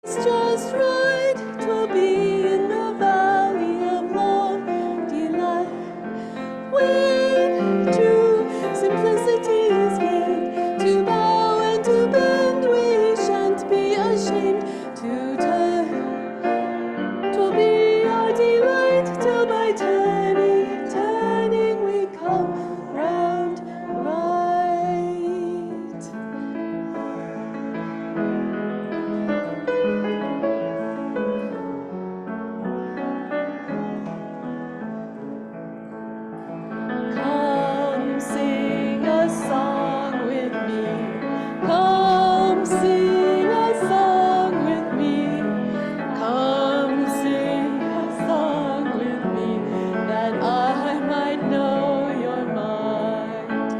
It's just right to be in the valley of love, delight. When true simplicity is gained, to bow and to bend, we shan't be ashamed to turn. 'Twill be our delight till by turning, turning we come round right. Come sing a song with me. Come sing a song with me. Come sing a song with me, that I might know your mind.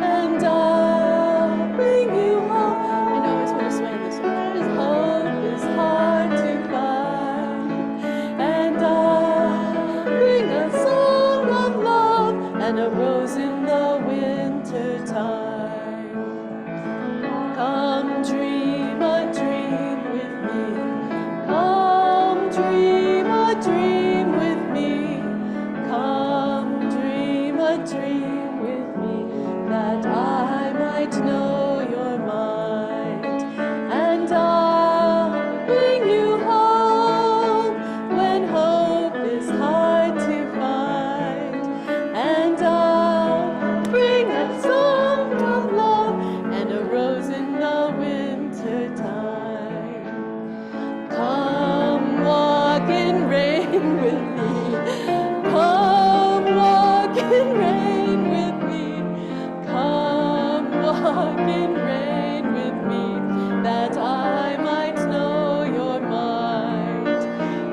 And I'll bring you home. I know I just want to swing this one. His hope is hard to find. And I'll bring a song of love and a rose in the winter time. Come dream a dream with me. Come dream a dream with me. Come dream a dream with me, that I might know your mind. And I'll bring you home when hope is hard to find. And I'll bring a song of love and a rose in the winter time. Come walk in rain with me. Come walk in rain with me. Come walk in rain with me, that I might know your mind.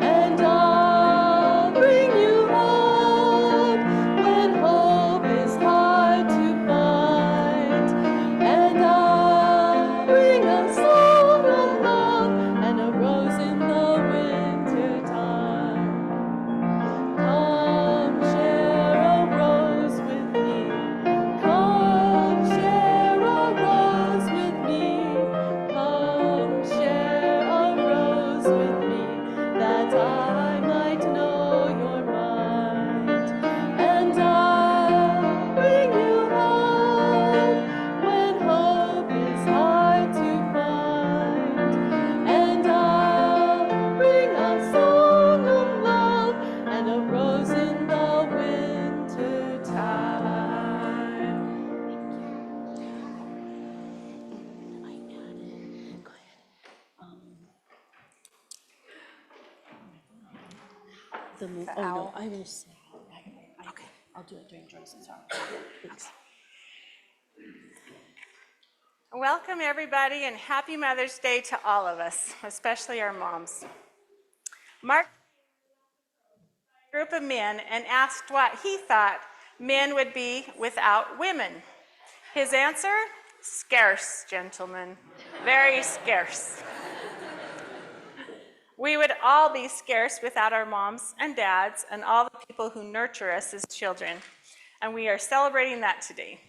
And I'll bring you home when hope is hard to find. And I'll bring a song of love and a rose in the winter time. Come share a rose with me. Come share a rose with me. Come share a rose with me, that I might know your mind. And I'll bring you home when hope is hard to find. And I'll bring a song of love and a rose in the winter time. No, I will say. Okay. I'll do it during Joyce's song. Thanks. Welcome, everybody, and happy Mother's Day to all of us, especially our moms. Mark a group of men and asked what he thought men would be without women. His answer? Scarce, gentlemen. Very scarce. We would all be scarce without our moms and dads and all the people who nurture us as children. And we are celebrating that today.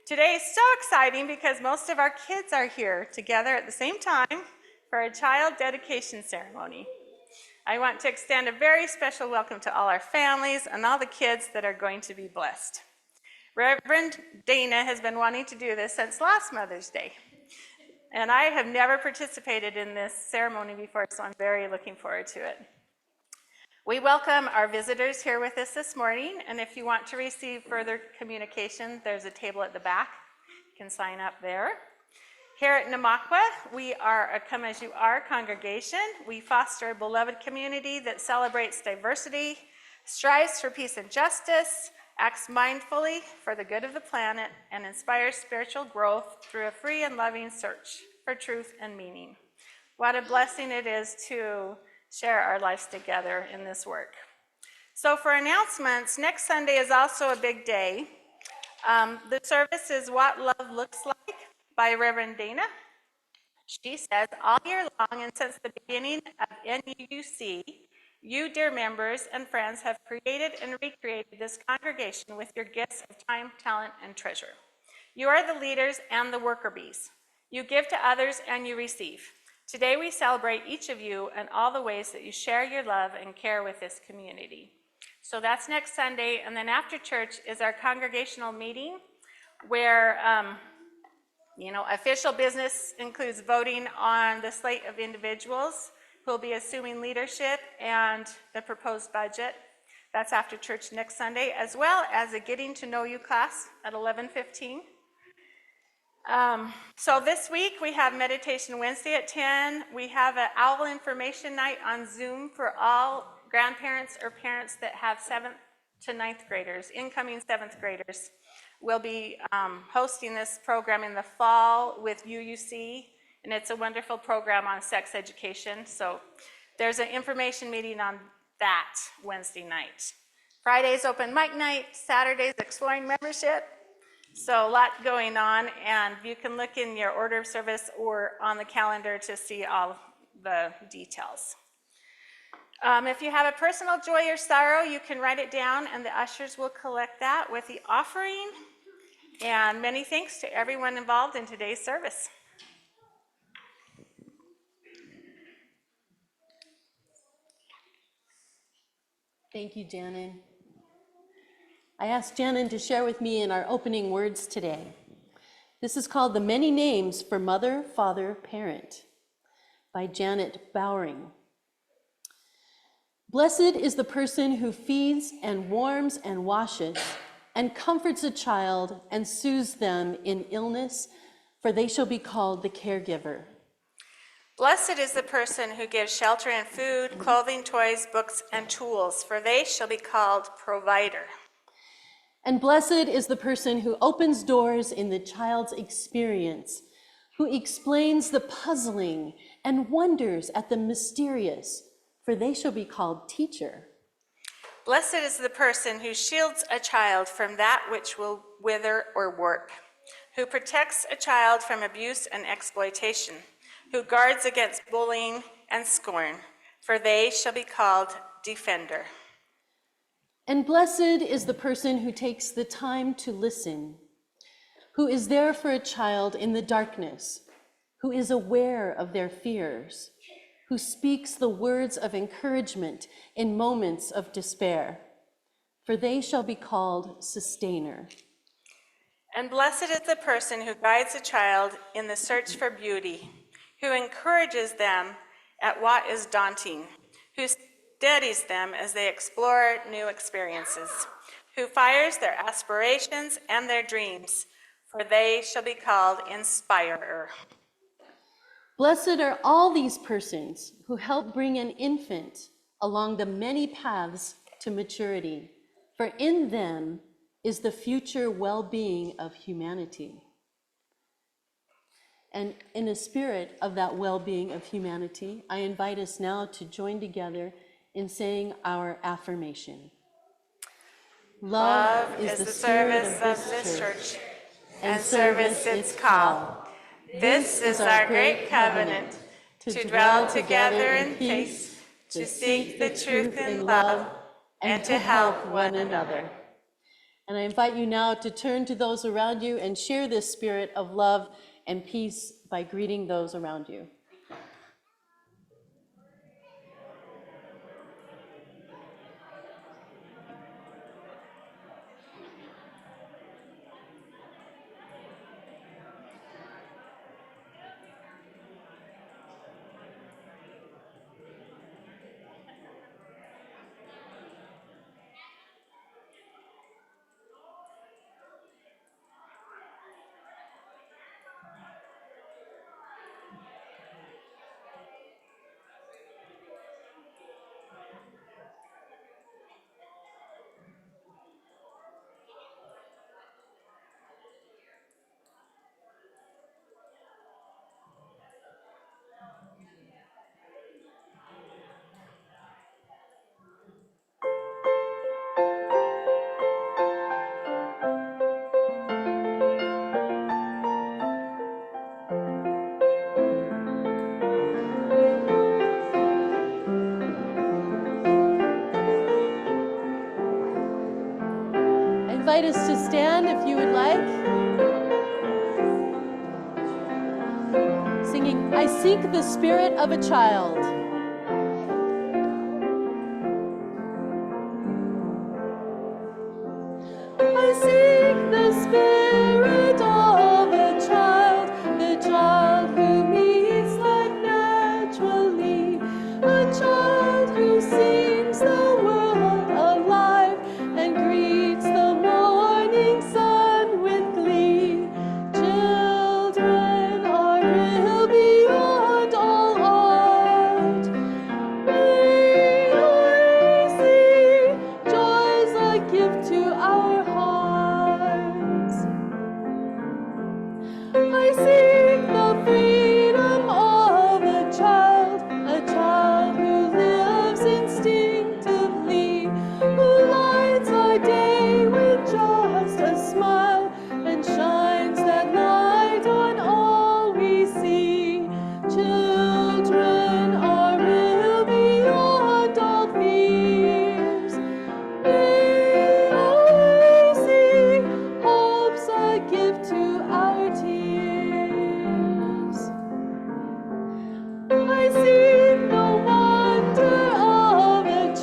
Today is so exciting because most of our kids are here together at the same time for a child dedication ceremony. I want to extend a very special welcome to all our families and all the kids that are going to be blessed. Reverend Dana has been wanting to do this since last Mother's Day. And I have never participated in this ceremony before, so I'm very looking forward to it. We welcome our visitors here with us this morning, and if you want to receive further communication, there's a table at the back. You can sign up there. Here at Namakwa, we are a Come As You Are congregation. We foster a beloved community that celebrates diversity, strives for peace and justice, acts mindfully for the good of the planet, and inspires spiritual growth through a free and loving search for truth and meaning. What a blessing it is to share our lives together in this work. So for announcements, next Sunday is also a big day. The service is What Love Looks Like by Reverend Dana. She says, all year long and since the beginning of NUUC, you, dear members and friends, have created and recreated this congregation with your gifts of time, talent, and treasure. You are the leaders and the worker bees. You give to others and you receive. Today we celebrate each of you and all the ways that you share your love and care with this community. So that's next Sunday, and then after church is our congregational meeting where official business includes voting on the slate of individuals who will be assuming leadership and the proposed budget. That's after church next Sunday, as well as a getting to know you class at 11:15. So this week we have meditation Wednesday at 10. We have an owl information night on Zoom for all grandparents or parents that have 7th to 9th graders, incoming 7th graders. We'll be hosting this program in the fall with UUC, and it's a wonderful program on sex education. So there's an information meeting on that Wednesday night. Friday's open mic night, Saturday's exploring membership. So a lot going on, and you can look in your order of service or on the calendar to see all the details. If you have a personal joy or sorrow, you can write it down, and the ushers will collect that with the offering. And many thanks to everyone involved in today's service. Thank you, Janen. I asked Janen to share with me in our opening words today. This is called The Many Names for Mother, Father, Parent by Janet Bowering. Blessed is the person who feeds and warms and washes and comforts a child and soothes them in illness, for they shall be called the caregiver. Blessed is the person who gives shelter and food, clothing, toys, books, and tools, for they shall be called provider. And blessed is the person who opens doors in the child's experience, who explains the puzzling and wonders at the mysterious, for they shall be called teacher. Blessed is the person who shields a child from that which will wither or warp, who protects a child from abuse and exploitation, who guards against bullying and scorn, for they shall be called defender. And blessed is the person who takes the time to listen, who is there for a child in the darkness, who is aware of their fears, who speaks the words of encouragement in moments of despair, for they shall be called sustainer. And blessed is the person who guides a child in the search for beauty, who encourages them at what is daunting, who steadies them as they explore new experiences, who fires their aspirations and their dreams, for they shall be called inspirer. Blessed are all these persons who help bring an infant along the many paths to maturity, for in them is the future well-being of humanity. And in a spirit of that well-being of humanity, I invite us now to join together in saying our affirmation. Love is the service of this church, and service its call. This is our great covenant, to dwell together in peace, to seek the truth in love, and to help one another. And I invite you now to turn to those around you and share this spirit of love and peace by greeting those around you. I invite us to stand if you would like, singing I seek the spirit of a child. I seek the spirit of a child, the child who meets life naturally, a child who sings the world alive and greets the morning sun with glee. Children are real beyond all art. May I see joys a gift to our hearts. I seek the freedom of a child who lives instinctively, who lights our day with just a smile and shines that light on all we see. Children are real beyond all fears. May I see hope's a gift to our tears. I seek the wonder of a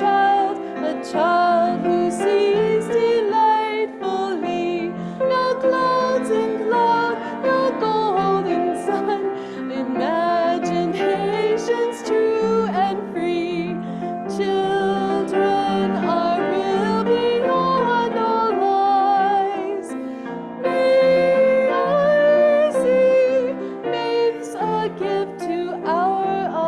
child who sees delightfully. No clouds in cloud, no golden sun, imaginations true and free. Children are real beyond all lies. May I see faith's a gift to our eyes.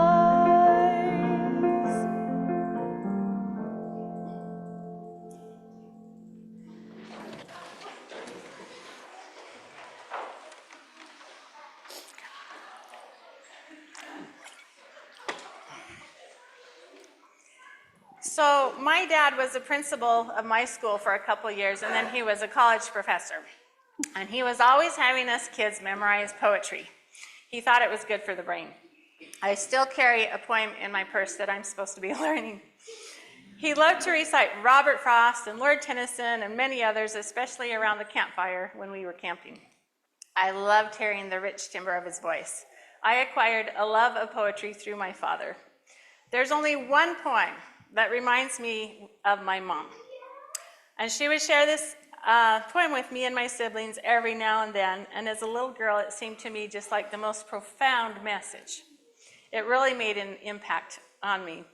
So my dad was the principal of my school for a couple years, and then he was a college professor. And he was always having us kids memorize poetry. He thought it was good for the brain. I still carry a poem in my purse that I'm supposed to be learning. He loved to recite Robert Frost and Lord Tennyson and many others, especially around the campfire when we were camping. I loved hearing the rich timbre of his voice. I acquired a love of poetry through my father. There's only one poem that reminds me of my mom. And she would share this poem with me and my siblings every now and then. And as a little girl, it seemed to me just like the most profound message. It really made an impact on me.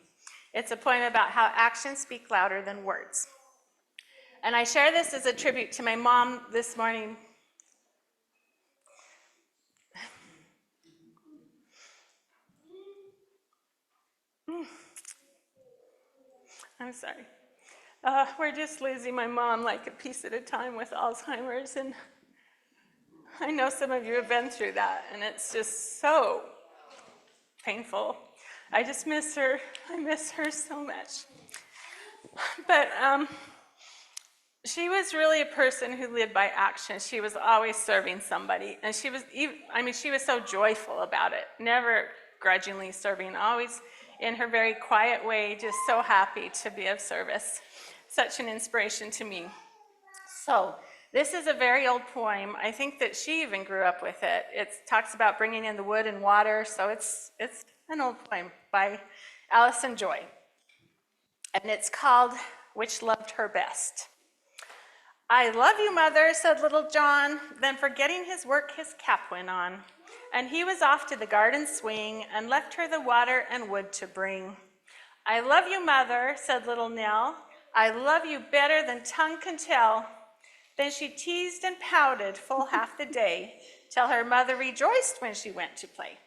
It's a poem about how actions speak louder than words. And I share this as a tribute to my mom this morning. I'm sorry. We're just losing my mom like a piece at a time with Alzheimer's, and I know some of you have been through that, and it's just so painful. I just miss her. I miss her so much. But she was really a person who lived by action. She was always serving somebody, and she was so joyful about it, never grudgingly serving, always in her very quiet way, just so happy to be of service. Such an inspiration to me. So this is a very old poem. I think that she even grew up with it. It talks about bringing in the wood and water, so it's an old poem by Allison Joy. And it's called Which Loved Her Best. I love you, mother, said little John. Then forgetting his work, his cap went on. And he was off to the garden swing and left her the water and wood to bring. I love you, mother, said little Nell. I love you better than tongue can tell. Then she teased and pouted full half the day, till her mother rejoiced when she went to play.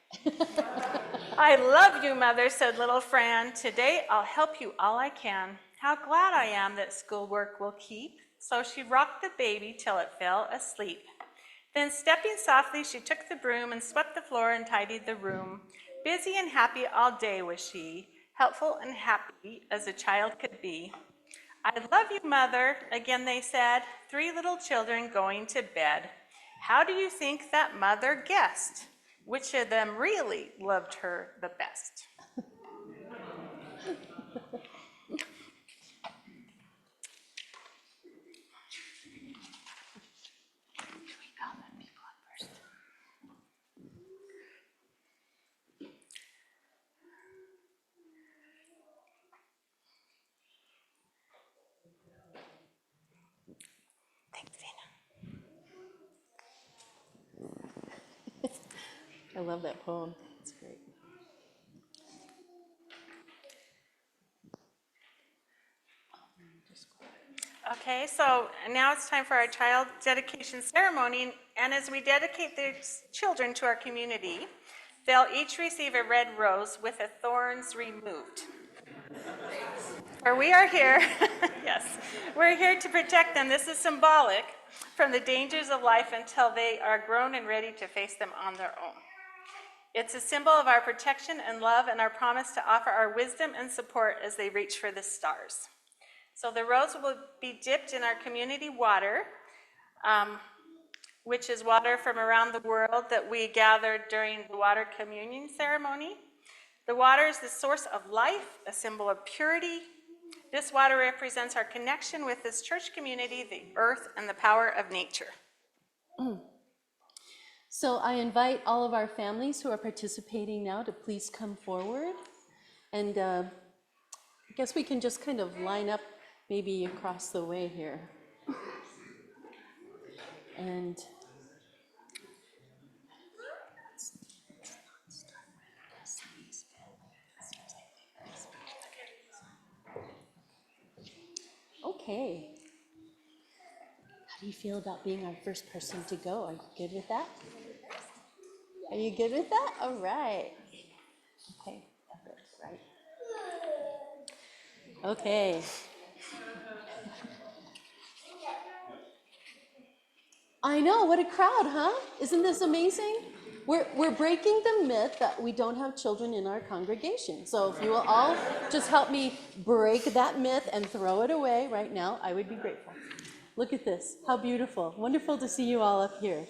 I love you, mother, said little Fran. Today I'll help you all I can. How glad I am that schoolwork will keep. So she rocked the baby till it fell asleep. Then stepping softly, she took the broom and swept the floor and tidied the room. Busy and happy all day was she, helpful and happy as a child could be. I love you, mother, again they said, three little children going to bed. How do you think that mother guessed? Which of them really loved her the best? I love that poem. It's great. Okay, so now it's time for our child dedication ceremony, and as we dedicate these children to our community, they'll each receive a red rose with the thorns removed. For we are here, yes, we're here to protect them. This is symbolic from the dangers of life until they are grown and ready to face them on their own. It's a symbol of our protection and love and our promise to offer our wisdom and support as they reach for the stars. So the rose will be dipped in our community water, which is water from around the world that we gathered during the water communion ceremony. The water is the source of life, a symbol of purity. This water represents our connection with this church community, the earth, and the power of nature. So I invite all of our families who are participating now to please come forward. And I guess we can just kind of line up maybe across the way here. And okay. How do you feel about being our first person to go? Are you good with that? Are you good with that? All right. Okay, right. Okay. I know, what a crowd, huh? Isn't this amazing? We're breaking the myth that we don't have children in our congregation. So if you will all just help me break that myth and throw it away right now, I would be grateful. Look at this, how beautiful. Wonderful to see you all up here.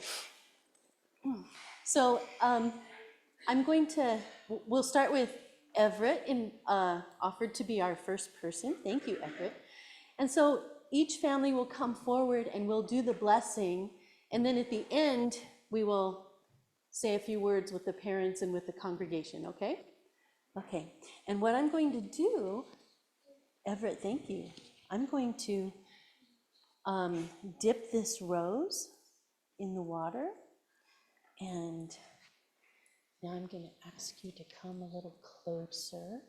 So we'll start with Everett, offered to be our first person. Thank you, Everett. And so each family will come forward and we'll do the blessing. And then at the end, we will say a few words with the parents and with the congregation, okay? Okay, and what I'm going to do, Everett, thank you. I'm going to dip this rose in the water. And now I'm going to ask you to come a little closer.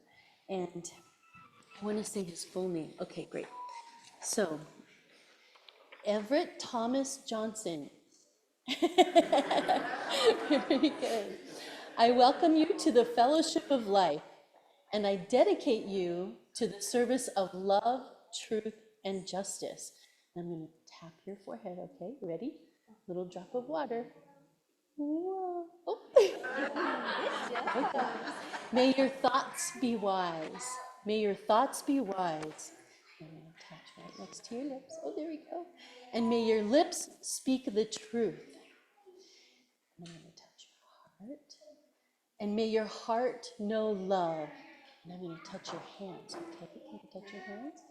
And I want to say his full name. Okay, great. So, Everett Thomas Johnson. Very good. I welcome you to the fellowship of life, and I dedicate you to the service of love, truth, and justice. I'm going to tap your forehead, okay? Ready? Little drop of water. Whoa. Oh. Okay. May your thoughts be wise. May your thoughts be wise. I'm going to touch right next to your lips. Oh, there we go. And may your lips speak the truth. I'm going to touch your heart. And may your heart know love. And I'm going to touch your hands. Okay, can you touch your hands?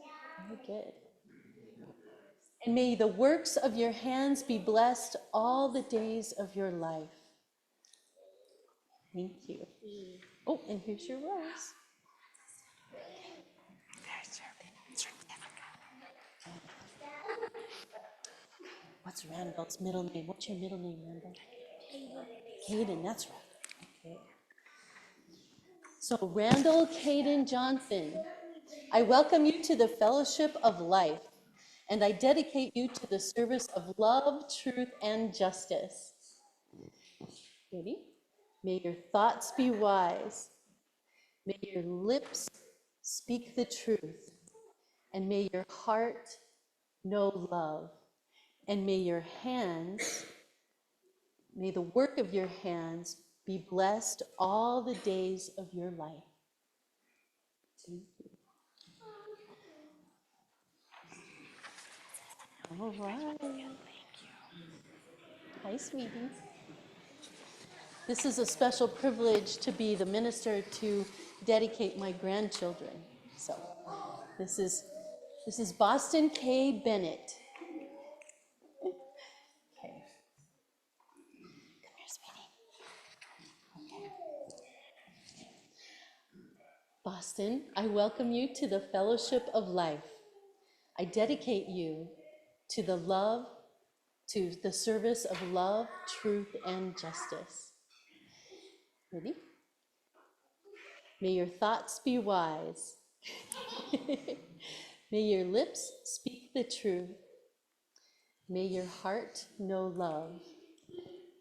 Very good. And may the works of your hands be blessed all the days of your life. Thank you. Oh, and here's your rose. What's Randall's middle name? What's your middle name, Randall? Caden, that's right. Okay. So Randall Caden Johnson, I welcome you to the fellowship of life, and I dedicate you to the service of love, truth, and justice. Ready? May your thoughts be wise. May your lips speak the truth. And may your heart know love. And may your hands, may the work of your hands be blessed all the days of your life. Thank you. All right. Hi, sweetie. This is a special privilege to be the minister to dedicate my grandchildren. So this is Boston K. Bennett. Okay. Come here, sweetie. Okay. Boston, I welcome you to the fellowship of life. I dedicate you to the service of love, truth, and justice. Ready? May your thoughts be wise. May your lips speak the truth. May your heart know love.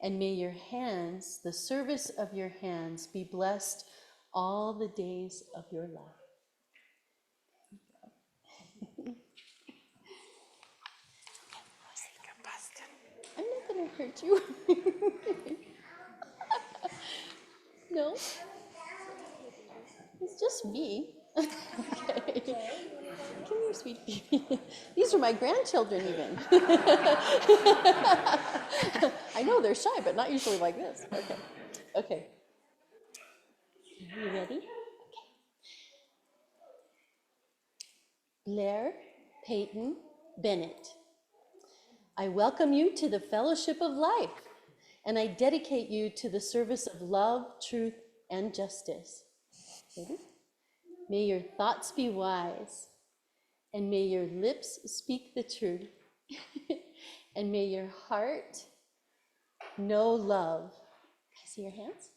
And may your hands, the service of your hands, be blessed all the days of your life. I'm not going to hurt you. No, it's just me. Okay. Come here, sweet baby. These are my grandchildren even. I know they're shy, but not usually like this. Okay. Okay. You ready? Blair Peyton Bennett, I welcome you to the fellowship of life, and I dedicate you to the service of love, truth, and justice. Ready? May your thoughts be wise, and may your lips speak the truth, and may your heart know love. Can I see your hands?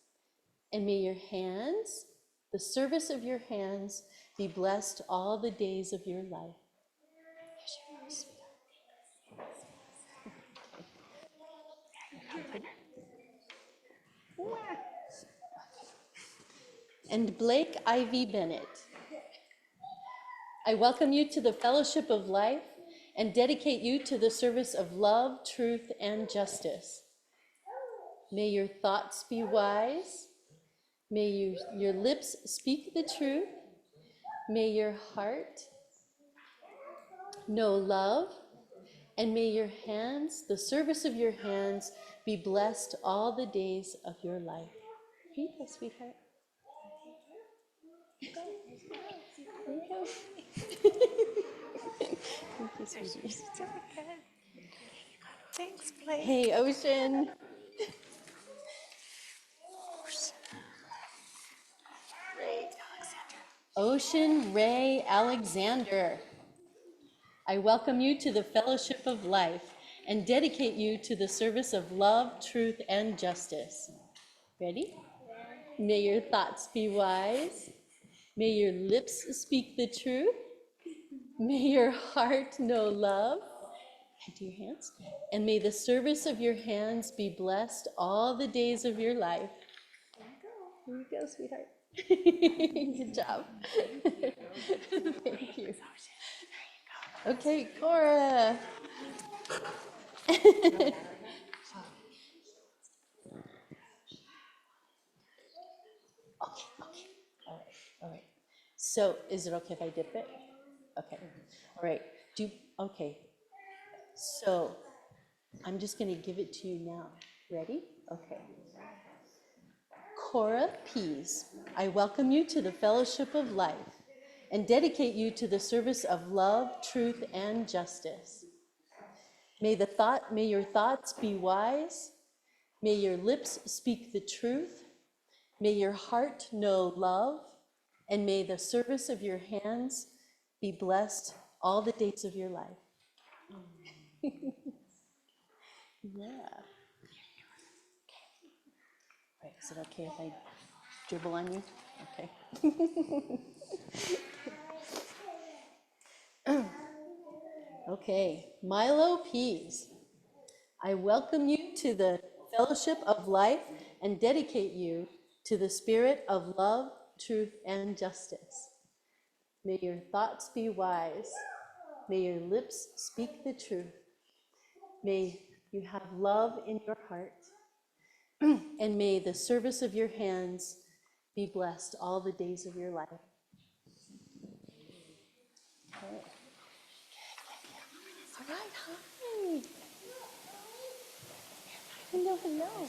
And may your hands, the service of your hands, be blessed all the days of your life. Here's your sweetheart. And Blake Ivy Bennett, I welcome you to the fellowship of life and dedicate you to the service of love, truth, and justice. May your thoughts be wise. May your lips speak the truth. May your heart know love. And may your hands, the service of your hands, be blessed all the days of your life. Here you go, sweetheart. There you go. Thank you, sweetie. Thanks, Blake. Hey, Ocean. Ocean Ray Alexander, I welcome you to the fellowship of life and dedicate you to the service of love, truth, and justice. Ready? May your thoughts be wise. May your lips speak the truth. May your heart know love. And do your hands. And may the service of your hands be blessed all the days of your life. Here you go, sweetheart. Good job. Thank you. Okay, Cora. Okay. All right. So, is it okay if I dip it? Okay. All right. Okay. So, I'm just going to give it to you now. Ready? Okay. Cora Pease, I welcome you to the fellowship of life and dedicate you to the service of love, truth, and justice. May your thoughts be wise. May your lips speak the truth. May your heart know love. And may the service of your hands be blessed all the days of your life. Yeah. Right, is it okay if I dribble on you? Okay. Okay, Milo Pease, I welcome you to the fellowship of life and dedicate you to the spirit of love, truth, and justice. May your thoughts be wise. May your lips speak the truth. May you have love in your heart. And may the service of your hands be blessed all the days of your life. Okay. All right, hi. Hello, hello.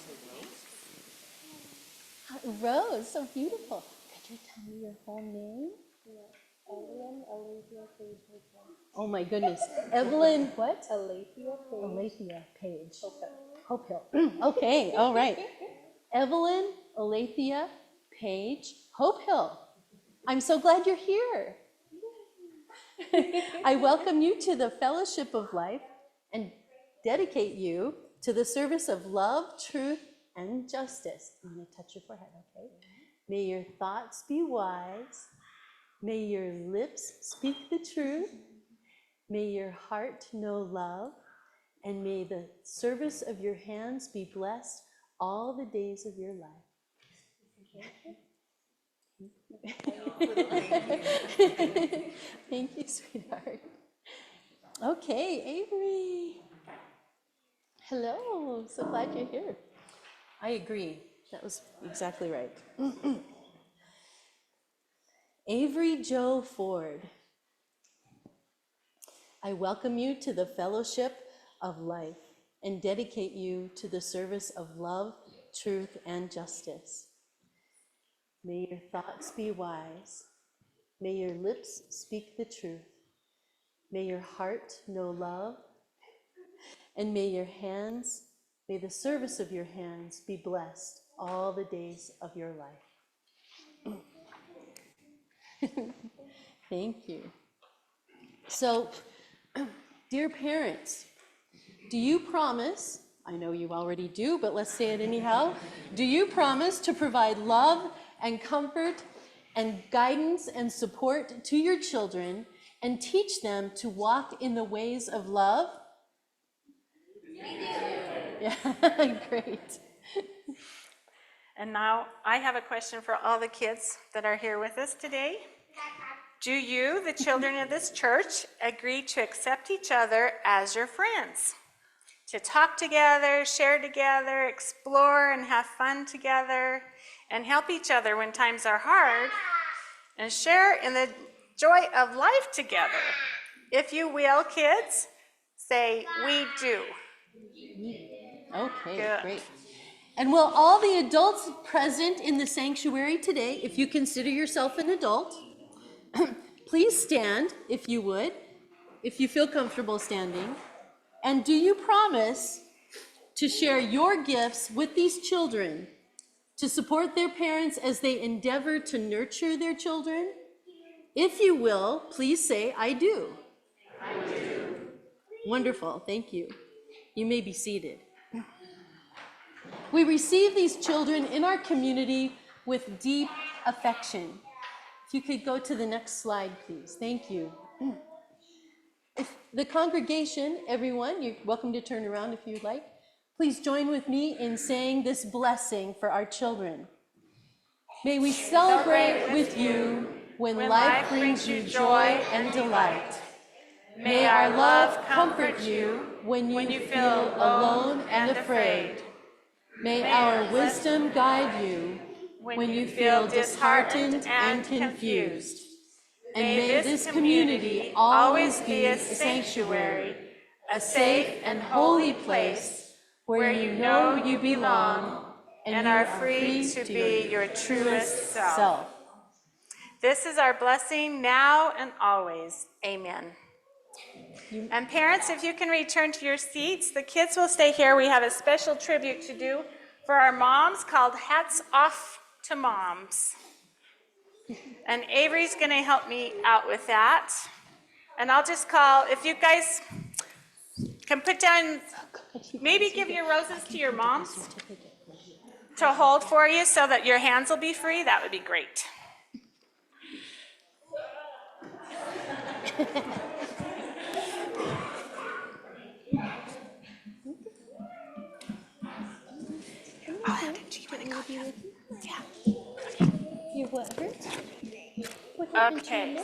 Rose, so beautiful. Could you tell me your whole name? Evelyn Alethea Page. Oh my goodness. Evelyn, what? Alethea Page. Alethea Page. Hope Hill. Okay, all right. Evelyn Alethea Page, Hope Hill. I'm so glad you're here. I welcome you to the fellowship of life and dedicate you to the service of love, truth, and justice. I'm going to touch your forehead, okay? May your thoughts be wise. May your lips speak the truth. May your heart know love. And may the service of your hands be blessed all the days of your life. Thank you, sweetheart. Okay, Avery. Hello, so glad you're here. I agree, that was exactly right. Avery Joe Ford, I welcome you to the fellowship of life and dedicate you to the service of love, truth, and justice. May your thoughts be wise. May your lips speak the truth. May your heart know love. And may the service of your hands be blessed all the days of your life. Thank you. So, dear parents, do you promise, I know you already do, but let's say it anyhow, do you promise to provide love and comfort and guidance and support to your children and teach them to walk in the ways of love? We do. Yeah, great. And now I have a question for all the kids that are here with us today. Do you, the children of this church, agree to accept each other as your friends? To talk together, share together, explore and have fun together, and help each other when times are hard, and share in the joy of life together? If you will, kids, say, we do. Okay, Good. great. And will all the adults present in the sanctuary today, if you consider yourself an adult, please stand, if you would, if you feel comfortable standing. And do you promise to share your gifts with these children, to support their parents as they endeavor to nurture their children? If you will, please say, I do. I do. Wonderful, thank you. You may be seated. We receive these children in our community with deep affection. If you could go to the next slide, please. Thank you. If the congregation, everyone, you're welcome to turn around if you'd like. Please join with me in saying this blessing for our children. May we celebrate with you when life brings you joy and delight. May our love comfort you when you feel alone and afraid. May our wisdom guide you when you feel disheartened and confused. And may this community always be a sanctuary, a safe and holy place where you know you belong and are free to be your truest self. This is our blessing now and always. Amen. And parents, if you can return to your seats, the kids will stay here. We have a special tribute to do for our moms called Hats Off to Moms. And Avery's going to help me out with that. And I'll just call, if you guys can put down, maybe give your roses to your moms to hold for you so that your hands will be free, that would be great. Oh, do you want to go? Yeah. Your what hurts? Okay.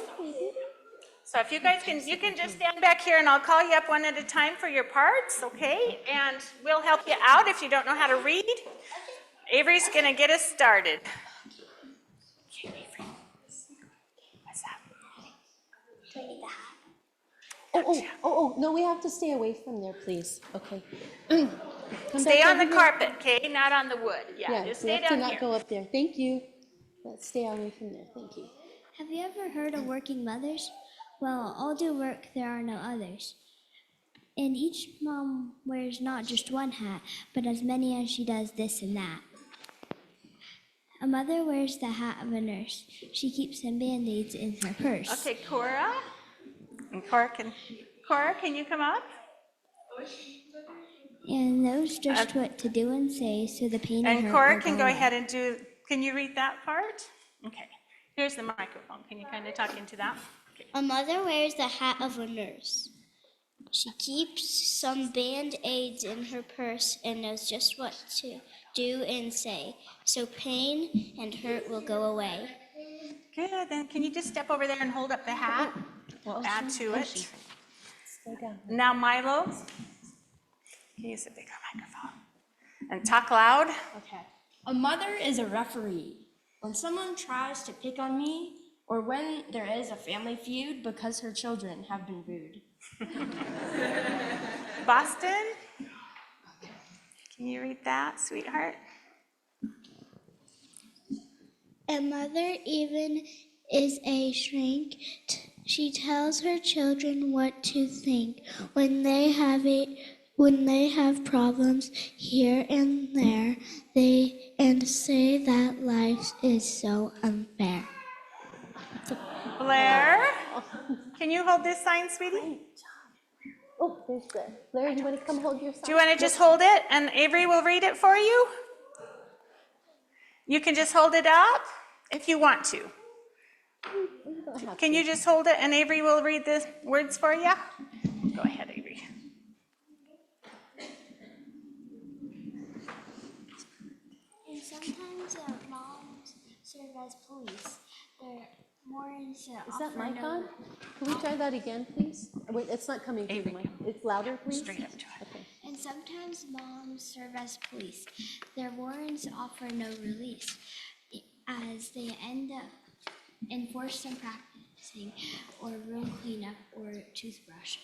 So if you guys can, you can just stand back here and I'll call you up one at a time for your parts, okay? And we'll help you out if you don't know how to read. Avery's gonna get us started. Okay, Avery. What's that? Do I need the hat? Oh, no, we have to stay away from there, please. Okay. Stay on the carpet, okay? Not on the wood. Yeah, just we stay have to down not here. go up there. Thank you. Let's stay away from there. Thank you. Have you ever heard of working mothers? Well, all do work, there are no others. And each mom wears not just one hat, but as many as she does this and that. A mother wears the hat of a nurse. She keeps some Band-Aids in her purse. Okay, Cora. And Cora, can you come up? and knows just what to do and say, so the pain and And hurt Cora will can go go away. ahead and can you read that part? Okay, here's the microphone. Can you kind of talk into that? Okay. A mother wears the hat of a nurse. She keeps some band-aids in her purse and knows just what to do and say, so pain and hurt will go away. Good, then can you just step over there and hold up the hat? We'll add to it. Stay down. Now Milo, can you use a bigger microphone? And talk loud. Okay. A mother is a referee. When someone tries to pick on me, or when there is a family feud because her children have been rude. Boston, can you read that, sweetheart? A mother even is a shrink. She tells her children what to think when they have problems here and there. They say that life is so unfair. Blair, can you hold this sign, sweetie? Oh, there's Blair. Blair, you want to come hold your sign? Do you want to just hold it and Avery will read it for you? You can just hold it up if you want to. You don't have Can you just hold it and Avery will read the words for you? Go ahead, Avery. And sometimes moms serve as police. They're more into Is that mic on? Can we try that again, please? Wait, it's not coming through the mic. It's louder, please? Straight up to it. Okay. And sometimes moms serve as police. Their warrants offer no release, as they end up enforce some practicing or room cleanup or toothbrush.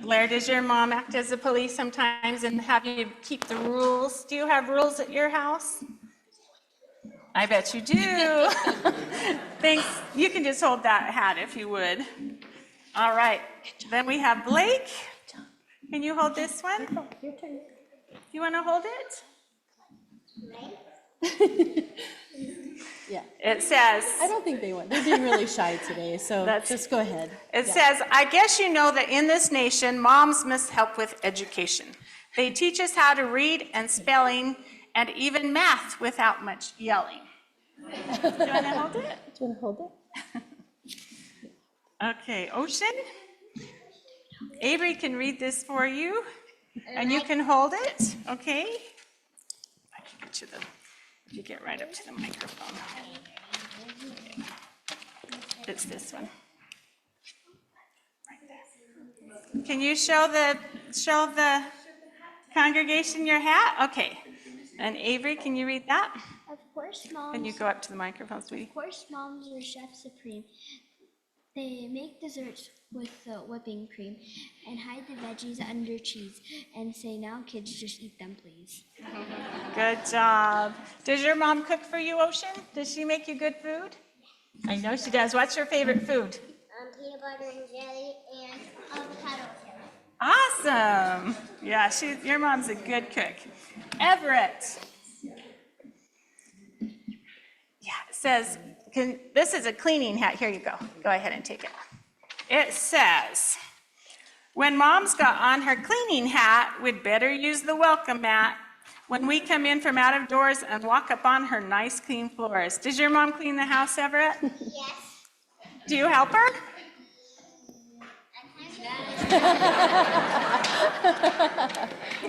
Blair, does your mom act as a police sometimes and have you keep the rules? Do you have rules at your house? I bet you do. Thanks. You can just hold that hat if you would. All right. Then we have Blake. Can you hold this one? Your turn. You want to hold it? Yeah. It says, I don't think they want. They're being really shy today, so That's- just go ahead. it says, I guess you know that in this nation, moms must help with education. They teach us how to read and spelling and even math without much yelling. Do you want to hold it? Do you want to hold it? Okay, Ocean. Avery can read this for you, and you can hold it, okay? I can get you if you get right up to the microphone. Okay. It's this one. Right there. Can you show the congregation your hat? Okay. And Avery, can you read that? Of course, Can you moms. go up to the microphone, sweetie? Of course, moms are chef supreme. They make desserts with the whipping cream and hide the veggies under cheese and say, "Now, kids, just eat them, please." Good job. Does your mom cook for you, Ocean? Does she make you good food? I know she does. What's your favorite food? Peanut butter and jelly and avocado jelly. Awesome. Yeah, your mom's a good cook. Everett. Yeah, it says, this is a cleaning hat. Here you go. Go ahead and take it. It says, when mom's got on her cleaning hat, we'd better use the welcome mat when we come in from out of doors and walk up on her nice clean floors. Does your mom clean the house, Everett? Yes. Do you help her?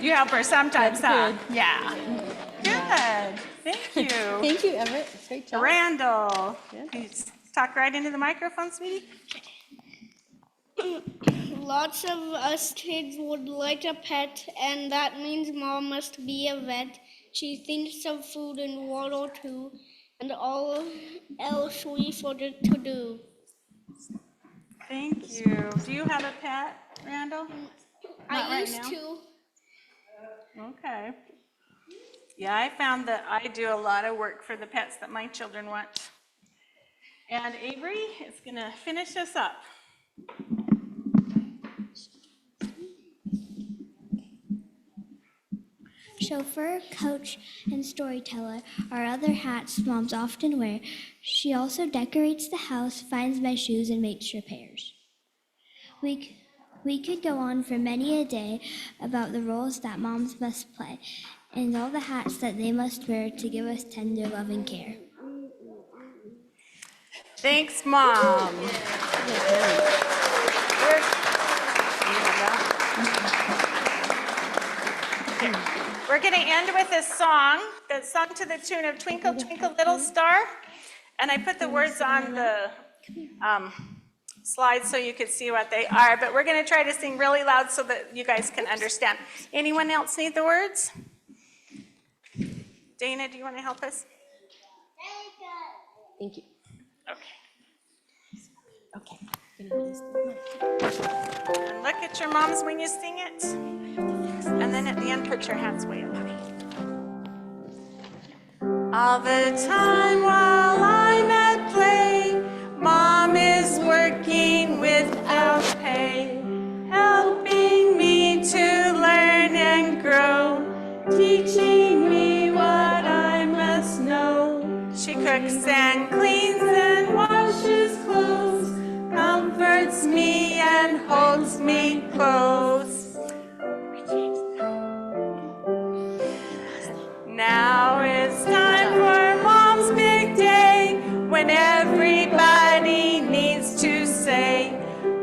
You help her sometimes, huh? Yeah. Good. Thank you. Thank you, Everett. Great job. Randall. Yeah. Can you just talk right into the microphone, sweetie? Lots of us kids would like a pet, and that means mom must be a vet. She thinks of food and water too, and all else we forget to do. Thank you. Do you have a pet, Randall? Not I right used now? to. Okay. Yeah, I found that I do a lot of work for the pets that my children want. And Avery is going to finish us up. Chauffeur, coach, and storyteller are other hats moms often wear. She also decorates the house, finds my shoes, and makes repairs. We could go on for many a day about the roles that moms must play and all the hats that they must wear to give us tender love and care. Thanks, Mom. We're going to end with a song that's sung to the tune of Twinkle, Twinkle, Little Star. And I put the words on the slides so you could see what they are. But we're going to try to sing really loud so that you guys can understand. Anyone else need the words? Dana, do you want to help us? Thank you. Okay. Okay. And look at your moms when you sing it. And then at the end, put your hands way up high. All the time while I'm at play, Mom is working without pay, helping me to learn and grow, teaching me what I must know. She cooks and cleans and washes clothes, comforts me and holds me close. Now it's time for Mom's big day, when everybody needs to say,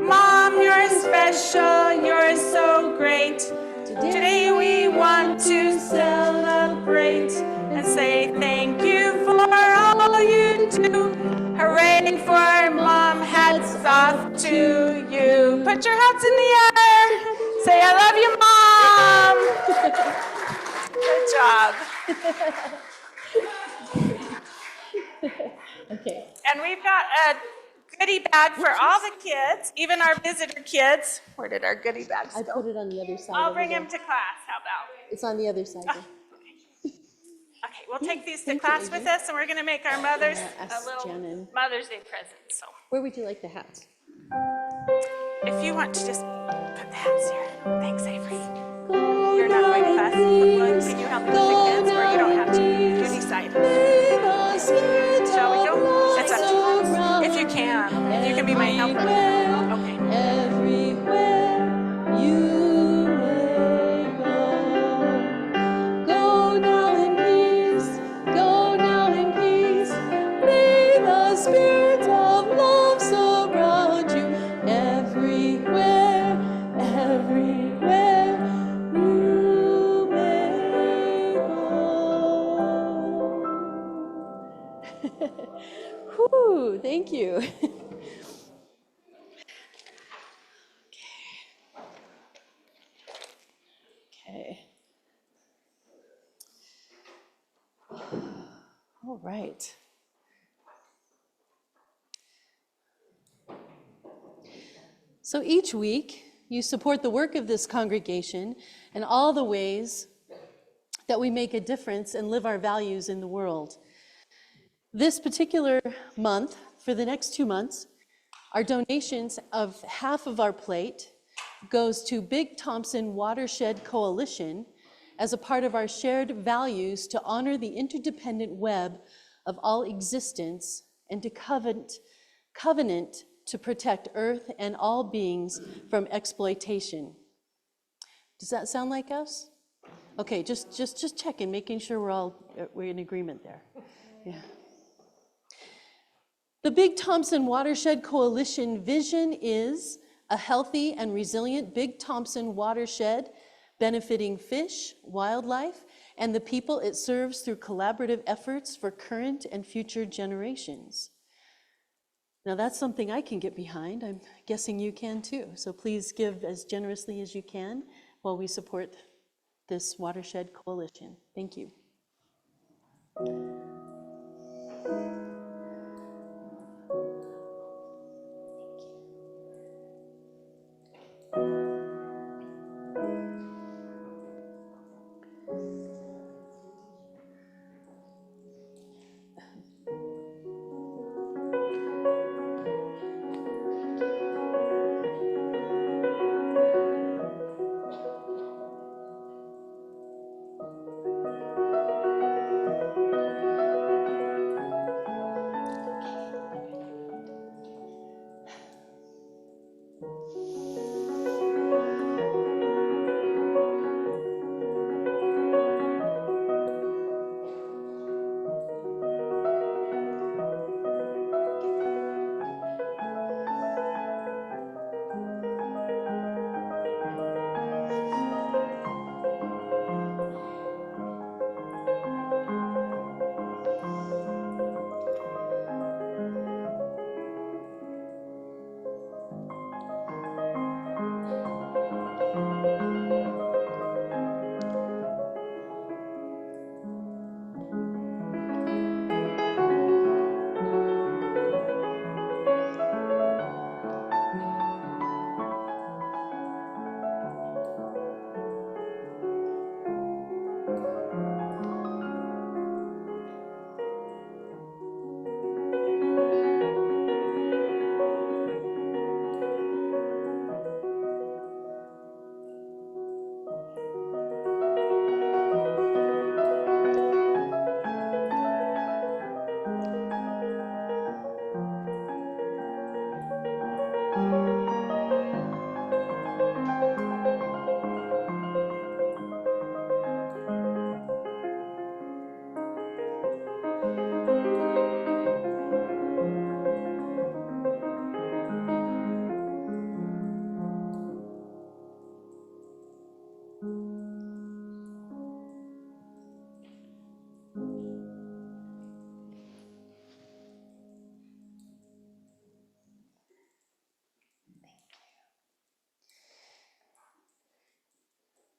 Mom, you're special, you're so great. Today we want to celebrate and say thank you for all you do. Hooray for Mom, hats off to you. Put your hats in the air. Say, I love you, Mom. Good job. Okay. And we've got a goodie bag for all the kids, even our visitor kids. Where did our goodie bags I go? put it on the other side. I'll over bring there. them to class. How about? It's on the other side. there. Okay, we'll take these to thank you, class with Adrian. us, and we're going to make our mothers Ask a little Janen. Mother's Day present. So Where would you like the hats? if you want to just put the hats here. Thanks, Avery. You're not going to class. Well, can you help me with the kids, or you don't have to? You decide. Shall we go? It's up to you. If you can. You can be my helper. Okay. Everywhere you may go. Go now in peace. Go now in peace. May the spirit of love surround you. Everywhere, everywhere you may go. Whew, thank you. Okay. All right. So each week, you support the work of this congregation and all the ways that we make a difference and live our values in the world. This particular month, for the next 2 months, our donations of half of our plate goes to Big Thompson Watershed Coalition as a part of our shared values to honor the interdependent web of all existence and to covenant to protect Earth and all beings from exploitation. Does that sound like us? Okay, just checking, making sure we're in agreement there. Yeah. The Big Thompson Watershed Coalition vision is a healthy and resilient Big Thompson watershed benefiting fish, wildlife, and the people it serves through collaborative efforts for current and future generations. Now that's something I can get behind. I'm guessing you can too. So please give as generously as you can while we support this watershed coalition. Thank you.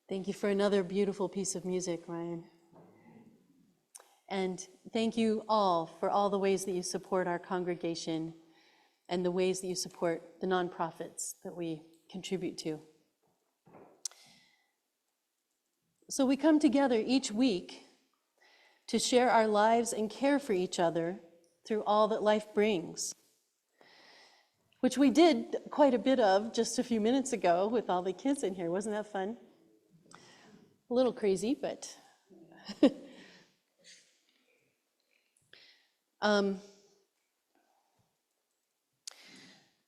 Thank you for another beautiful piece of music, Ryan. And thank you all for all the ways that you support our congregation and the ways that you support the nonprofits that we contribute to. So we come together each week to share our lives and care for each other through all that life brings, which we did quite a bit of just a few minutes ago with all the kids in here. Wasn't that fun? A little crazy, but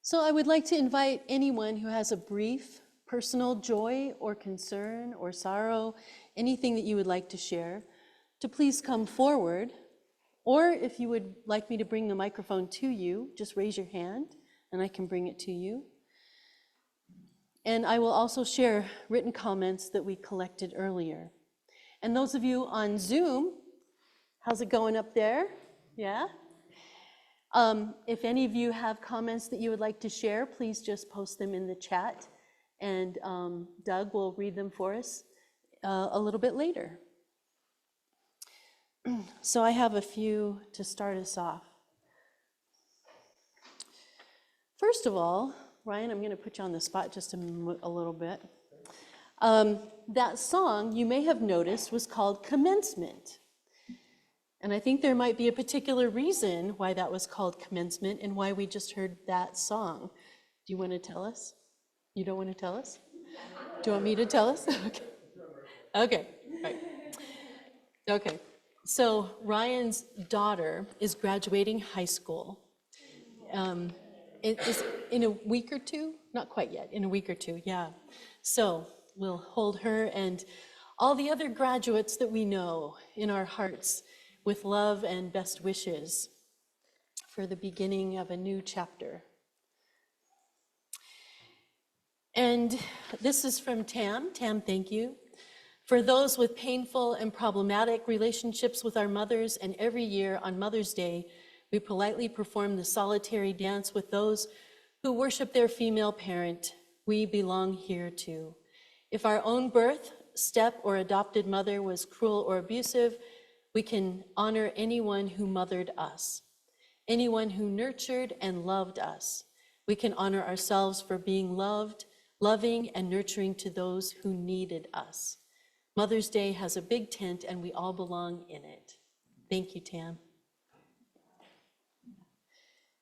so I would like to invite anyone who has a brief personal joy or concern or sorrow, anything that you would like to share, to please come forward. Or if you would like me to bring the microphone to you, just raise your hand and I can bring it to you. And I will also share written comments that we collected earlier. And those of you on Zoom, how's it going up there? Yeah? If any of you have comments that you would like to share, please just post them in the chat, and Doug will read them for us a little bit later. So I have a few to start us off. First of all, Ryan, I'm going to put you on the spot just a little bit. That song, you may have noticed, was called Commencement. And I think there might be a particular reason why that was called Commencement and why we just heard that song. Do you want to tell us? You don't want to tell us? Do you want me to tell us? Okay. Okay. Right. Okay. So Ryan's daughter is graduating high school. It is in a week or two? Not quite yet. In a week or two, yeah. So we'll hold her and all the other graduates that we know in our hearts with love and best wishes for the beginning of a new chapter. And this is from Tam. Tam, thank you. For those with painful and problematic relationships with our mothers, and every year on Mother's Day, we politely perform the solitary dance with those who worship their female parent. We belong here too. If our own birth, step, or adopted mother was cruel or abusive, we can honor anyone who mothered us, anyone who nurtured and loved us. We can honor ourselves for being loved, loving, and nurturing to those who needed us. Mother's Day has a big tent and we all belong in it. Thank you, Tam.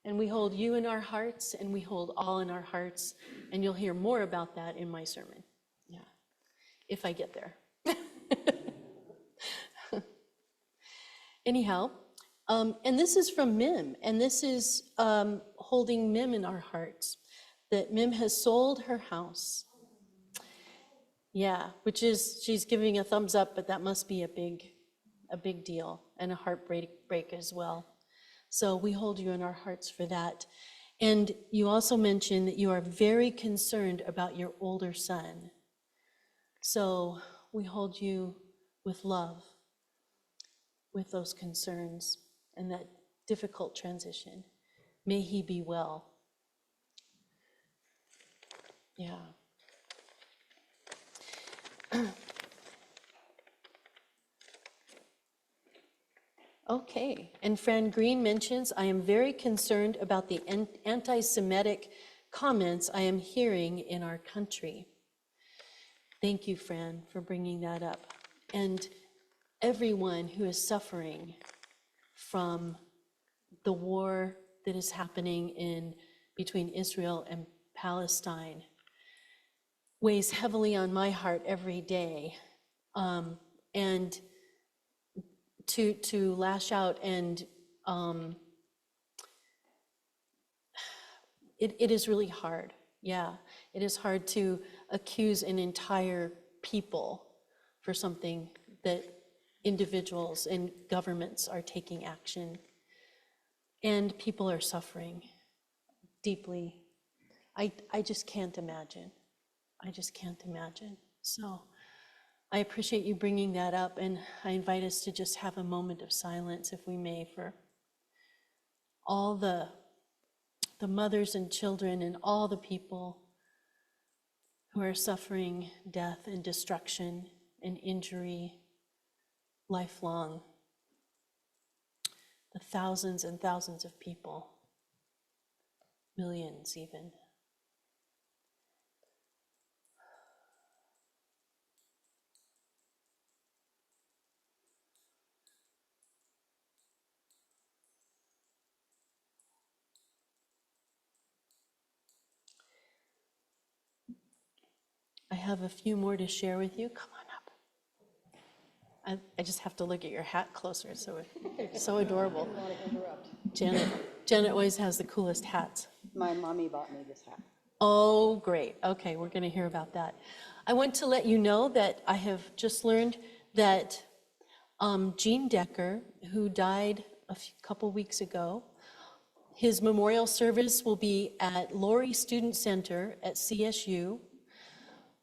And we hold you in our hearts, and we hold all in our hearts, and you'll hear more about that in my sermon. Yeah, if I get there. Anyhow, and this is from Mim, and this is holding Mim in our hearts, that Mim has sold her house. Yeah, which is, she's giving a thumbs up, but that must be a big deal, and a heartbreak as well. So we hold you in our hearts for that. And you also mentioned that you are very concerned about your older son. So we hold you with love, with those concerns and that difficult transition. May he be well. Yeah. Okay, and Fran Green mentions, I am very concerned about the anti-Semitic comments I am hearing in our country. Thank you, Fran, for bringing that up. And everyone who is suffering from the war that is happening between Israel and Palestine weighs heavily on my heart every day. And to lash out and it is really hard. Yeah, it is hard to accuse an entire people for something that individuals and governments are taking action, and people are suffering deeply. I just can't imagine. I just can't imagine. So I appreciate you bringing that up, and I invite us to just have a moment of silence, if we may, for all the mothers and children and all the people who are suffering death and destruction and injury lifelong. The thousands and thousands of people, millions even. I have a few more to share with you. Come on up. I just have to look at your hat closer. It's so adorable. Janet always has the coolest hats. My mommy bought me this hat. Oh, great. Okay, we're going to hear about that. I want to let you know that I have just learned that Gene Decker, who died a couple weeks ago, his memorial service will be at Laurie Student Center at CSU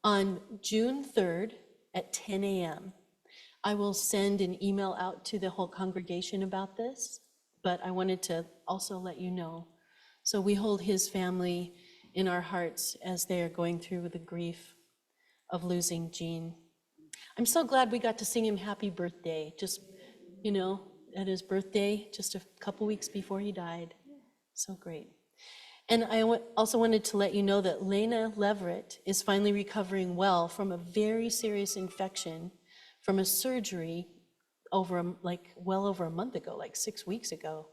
on June 3rd at 10 a.m. I will send an email out to the whole congregation about this, but I wanted to also let you know. So we hold his family in our hearts as they are going through the grief of losing Gene. I'm so glad we got to sing him happy birthday, just, at his birthday, just a couple weeks before he died. So great. And I also wanted to let you know that Lena Leverett is finally recovering well from a very serious infection from a surgery well over a month ago, like 6 weeks ago.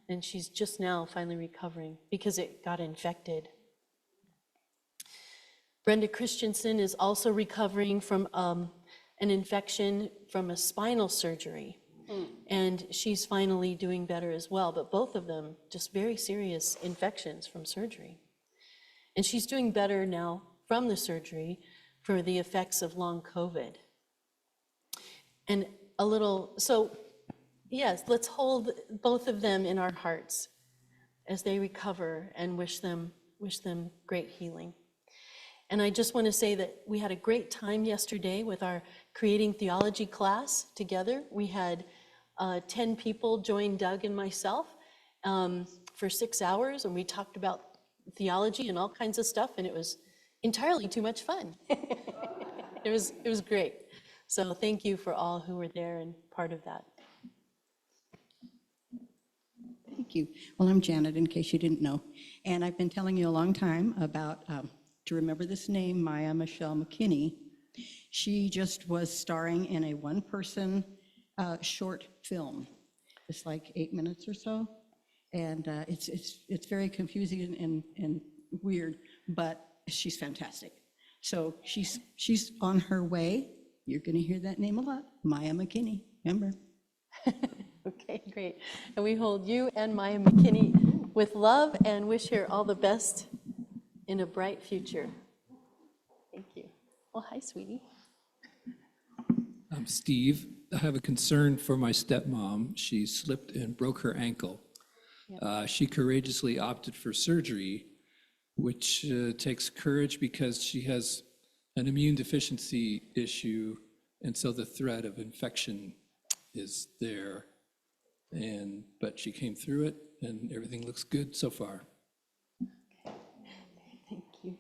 And she's just now finally recovering because it got infected. Brenda Christensen is also recovering from an infection from a spinal surgery. And she's finally doing better as well, but both of them just very serious infections from surgery. And she's doing better now from the surgery for the effects of long COVID. And yes, let's hold both of them in our hearts as they recover and wish them great healing. And I just want to say that we had a great time yesterday with our Creating Theology class together. We had 10 people join Doug and myself for 6 hours, and we talked about theology and all kinds of stuff, and it was entirely too much fun. It was great. So thank you for all who were there and part of that. Thank you. Well, I'm Janet, in case you didn't know. And I've been telling you a long time about, to remember this name, Maya Michelle McKinney. She just was starring in a one-person short film. It's like 8 minutes or so. And it's very confusing and weird, but she's fantastic. So she's on her way. You're going to hear that name a lot, Maya McKinney, remember? Okay, great. And we hold you and Maya McKinney with love and wish her all the best in a bright future. Thank you. Well, hi, sweetie. I'm Steve. I have a concern for my stepmom. She slipped and broke her ankle. She courageously opted for surgery, which takes courage because she has an immune deficiency issue, and so the threat of infection is there. But she came through it, and everything looks good so far. Okay. Thank you.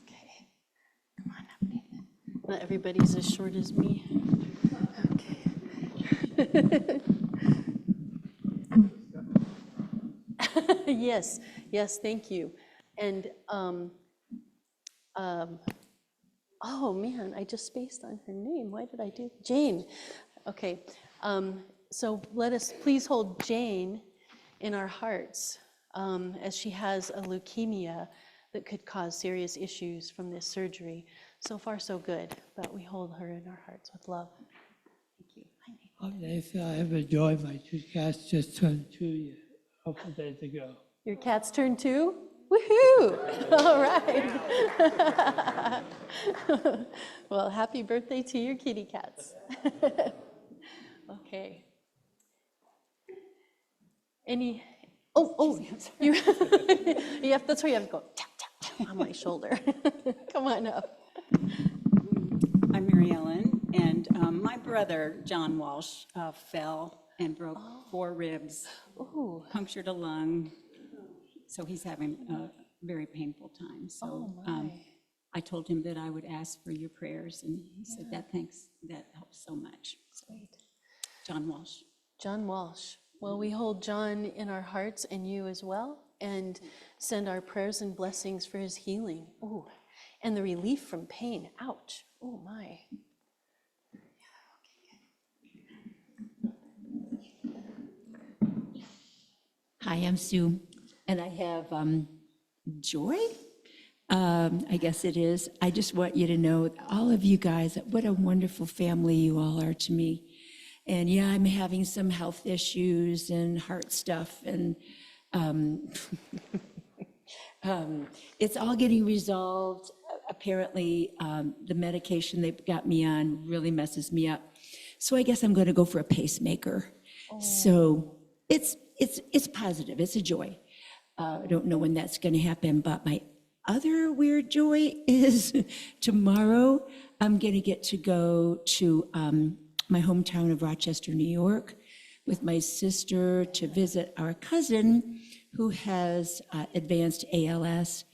Okay. Come on up, Nathan. Not everybody's as short as me. Okay. Yes, thank you. And oh man, I just spaced on her name. Why did I do Jane? Okay, so let us please hold Jane in our hearts as she has a leukemia that could cause serious issues from this surgery. So far, so good, but we hold her in our hearts with love. Thank you. Hi, Nathan. Okay, so I have enjoyed my two cats just turned 2 years, a couple days ago. Your cat's turned 2? Woohoo! All right. Well, happy birthday to your kitty cats. Okay. You that's where you have to go tap, tap, tap on my shoulder. Come on up. I'm Mary Ellen, and my brother, John Walsh, fell and broke 4 ribs, Ooh. punctured a lung. So he's having a very painful time. So Oh, my. I told him that I would ask for your prayers, and he said that thanks, that helps so much. Sweet. John Walsh. John Walsh. Well, we hold John in our hearts and you as well, and send our prayers and blessings for his healing. Ooh, and the relief from pain. Ouch. Oh, my. Hi, I'm Sue, and I have joy. I guess it is. I just want you to know, all of you guys, what a wonderful family you all are to me. And yeah, I'm having some health issues and heart stuff, and it's all getting resolved. Apparently, the medication they got me on really messes me up. So I guess I'm going to go for a pacemaker. So it's positive. It's a joy. I don't know when that's going to happen, but my other weird joy is tomorrow I'm going to get to go to my hometown of Rochester, New York, with my sister to visit our cousin who has advanced ALS,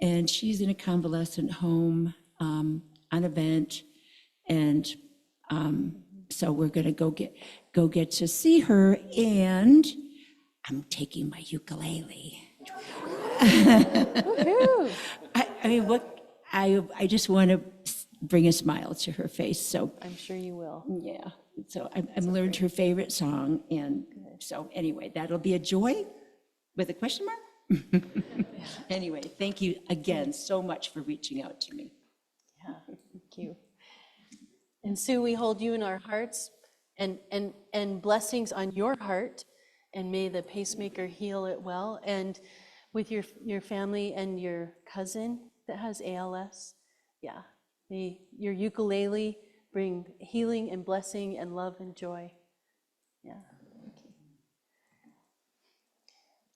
and she's in a convalescent home on a vent, and so we're going to go get to see her, and I'm taking my ukulele. I mean, I just want to bring a smile to her face. So I'm sure you will. yeah. So I've learned her favorite song, and so anyway, that'll be a joy with a question mark. Anyway, thank you again so much for reaching out to me. Yeah, thank you. And Sue, we hold you in our hearts, and blessings on your heart, and may the pacemaker heal it well. And with your family and your cousin that has ALS, yeah, may your ukulele bring healing and blessing and love and joy. Yeah.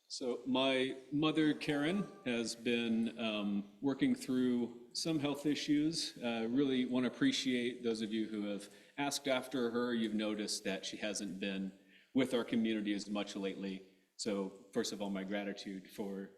So my mother, Karen, has been working through some health issues. Really want to appreciate those of you who have asked after her. You've noticed that she hasn't been with our community as much lately. So first of all, my gratitude for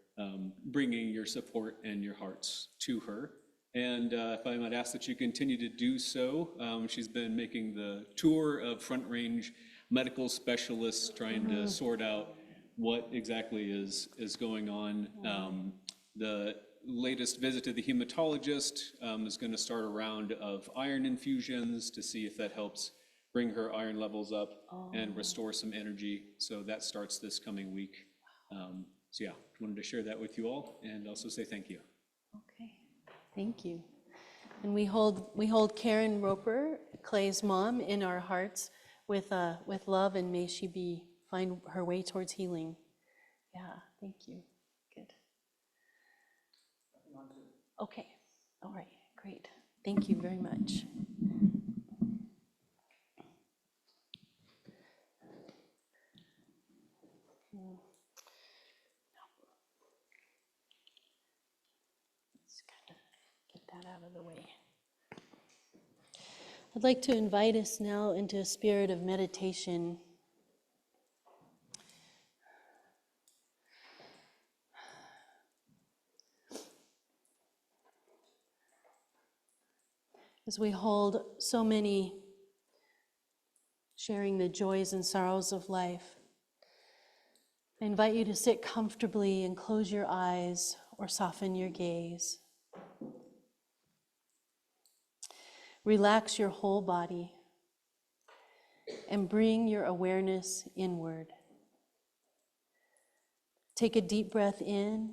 bringing your support and your hearts to her. And if I might ask that you continue to do so, she's been making the tour of Front Range medical specialists, trying to sort out what exactly is going on. The latest visit to the hematologist is going to start a round of iron infusions to see if that helps bring her iron levels up and restore some energy. So that starts this coming week. So yeah, wanted to share that with you all and also say thank you. Okay, thank you. And we hold Karen Roper, Clay's mom, in our hearts with love, and may she find her way towards healing. Yeah, thank you. Good. Okay, all right, great. Thank you very much. Let's kind of get that out of the way. I'd like to invite us now into a spirit of meditation. As we hold so many sharing the joys and sorrows of life, I invite you to sit comfortably and close your eyes or soften your gaze. Relax your whole body and bring your awareness inward. Take a deep breath in,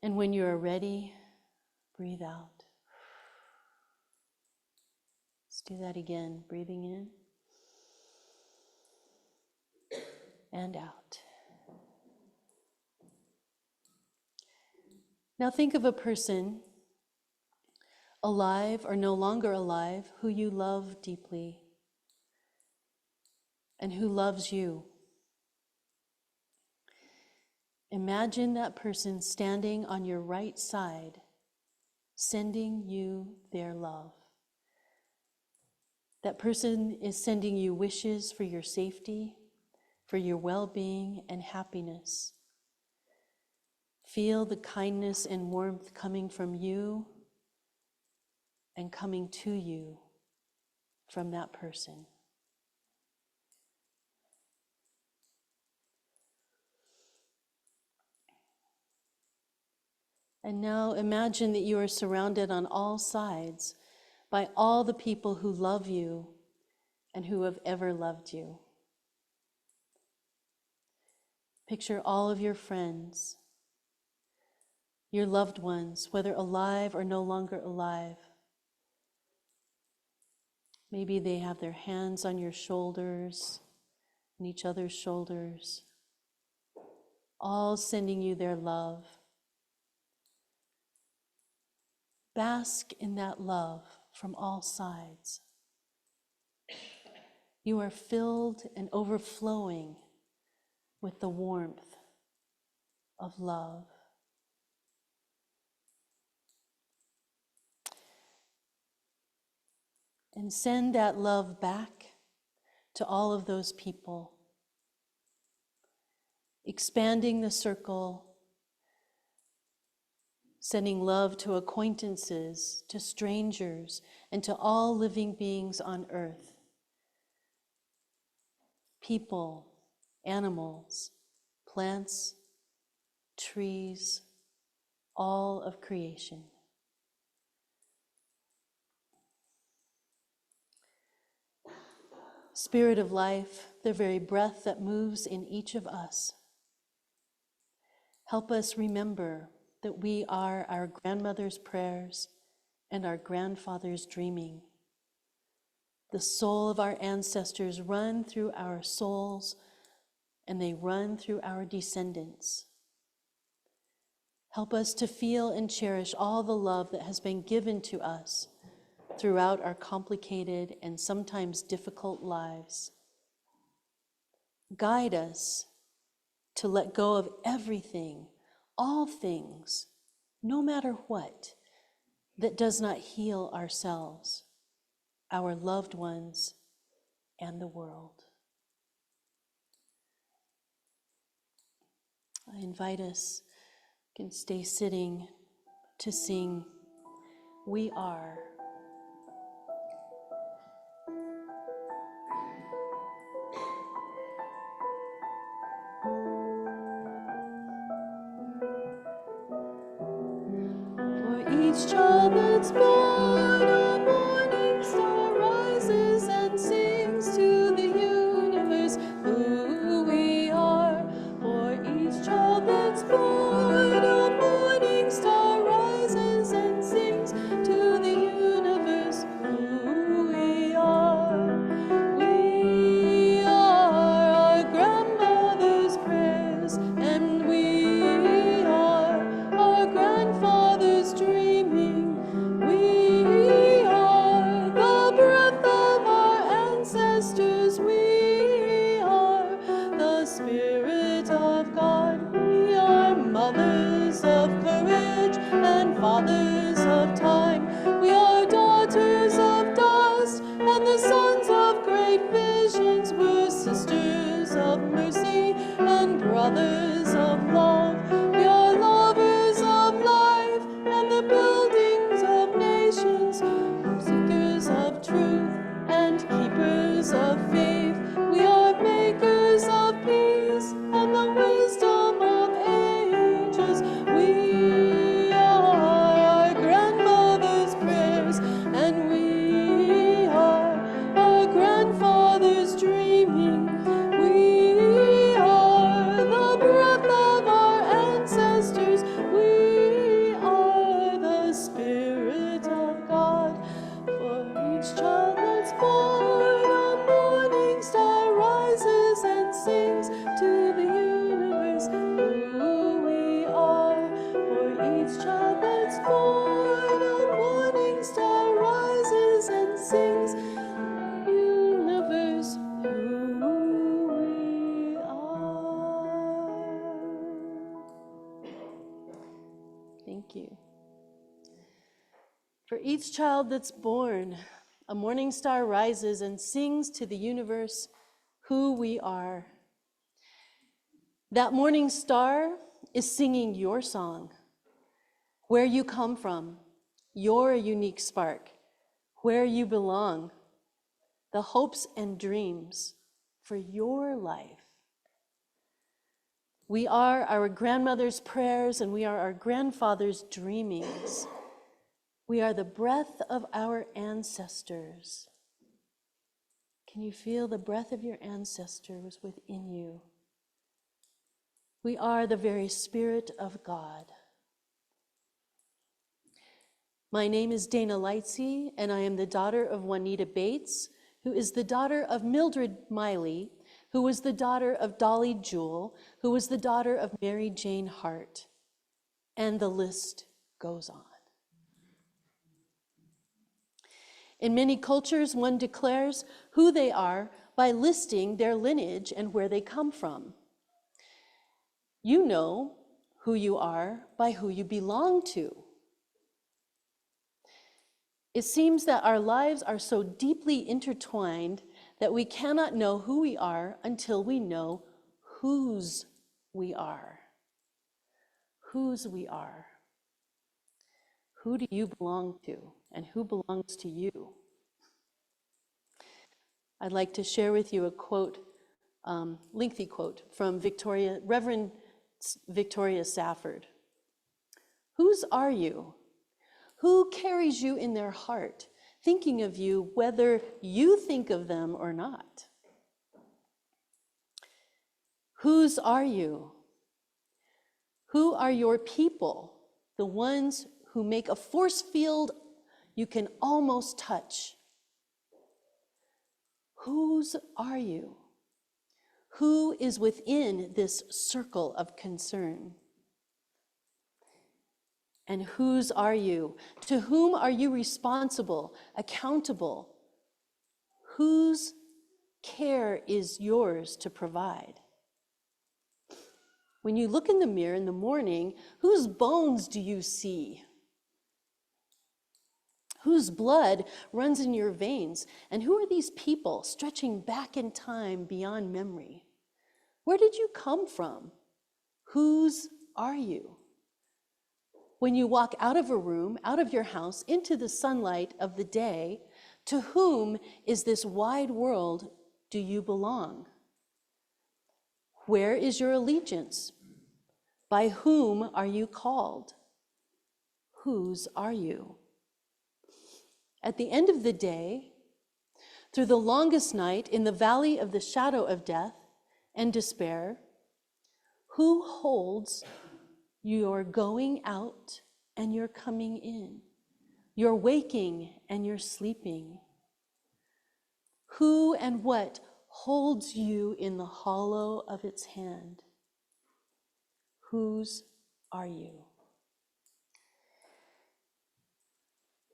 and when you are ready, breathe out. Let's do that again, breathing in and out. Now think of a person, alive or no longer alive, who you love deeply and who loves you. Imagine that person standing on your right side, sending you their love. That person is sending you wishes for your safety, for your well-being and happiness. Feel the kindness and warmth coming from you and coming to you from that person. And now imagine that you are surrounded on all sides by all the people who love you and who have ever loved you. Picture all of your friends, your loved ones, whether alive or no longer alive. Maybe they have their hands on your shoulders and each other's shoulders, all sending you their love. Bask in that love from all sides. You are filled and overflowing with the warmth of love. And send that love back to all of those people, expanding the circle, sending love to acquaintances, to strangers, and to all living beings on earth. People, animals, plants, trees, all of creation. Spirit of life, the very breath that moves in each of us, help us remember that we are our grandmother's prayers and our grandfather's dreaming. The soul of our ancestors run through our souls, and they run through our descendants. Help us to feel and cherish all the love that has been given to us throughout our complicated and sometimes difficult lives. Guide us to let go of everything, all things, no matter what, that does not heal ourselves, our loved ones, and the world. I invite us, you can stay sitting, to sing, "We Are." For each child that's born, a morning star rises and sings to the universe who we are. For each child that's born, a morning star rises and sings to the universe who we are. We are our grandmother's prayers, and we are our grandfather's dreaming. We are the breath of our ancestors. We are the Spirit of God. We are mothers of courage and fathers of time. We are daughters of dust and the sons of great visions. We're sisters of mercy and brothers of love. We are lovers of life and the buildings of nations, seekers of truth and keepers of faith. We are makers of peace and the wisdom of ages. We are our grandmother's prayers, and we are our grandfather's dreaming. We are the breath of our ancestors. We are the Spirit of God. For each child that's born, a morning star rises and sings to the universe who we are. For each child that's born, a morning star rises and sings to the universe who we are. Thank you. For each child that's born, a morning star rises and sings to the universe who we are. That morning star is singing your song, where you come from, your unique spark, where you belong, the hopes and dreams for your life. We are our grandmother's prayers and we are our grandfather's dreamings. We are the breath of our ancestors. Can you feel the breath of your ancestors within you? We are the very Spirit of God. My name is Dana Lightsey, and I am the daughter of Juanita Bates, who is the daughter of Mildred Miley, who was the daughter of Dolly Jewell, who was the daughter of Mary Jane Hart. And the list goes on. In many cultures, one declares who they are by listing their lineage and where they come from. You know who you are by who you belong to. It seems that our lives are so deeply intertwined that we cannot know who we are until we know whose we are. Whose we are. Who do you belong to, and who belongs to you? I'd like to share with you a quote, lengthy quote from Reverend Victoria Safford. Whose are you? Who carries you in their heart, thinking of you whether you think of them or not? Whose are you? Who are your people, the ones who make a force field you can almost touch? Whose are you? Who is within this circle of concern? And whose are you? To whom are you responsible, accountable? Whose care is yours to provide? When you look in the mirror in the morning, whose bones do you see? Whose blood runs in your veins? And who are these people stretching back in time beyond memory? Where did you come from? Whose are you? When you walk out of a room, out of your house, into the sunlight of the day, to whom is this wide world do you belong? Where is your allegiance? By whom are you called? Whose are you? At the end of the day, through the longest night in the valley of the shadow of death and despair, who holds your going out and your coming in, your waking and your sleeping? Who and what holds you in the hollow of its hand? Whose are you?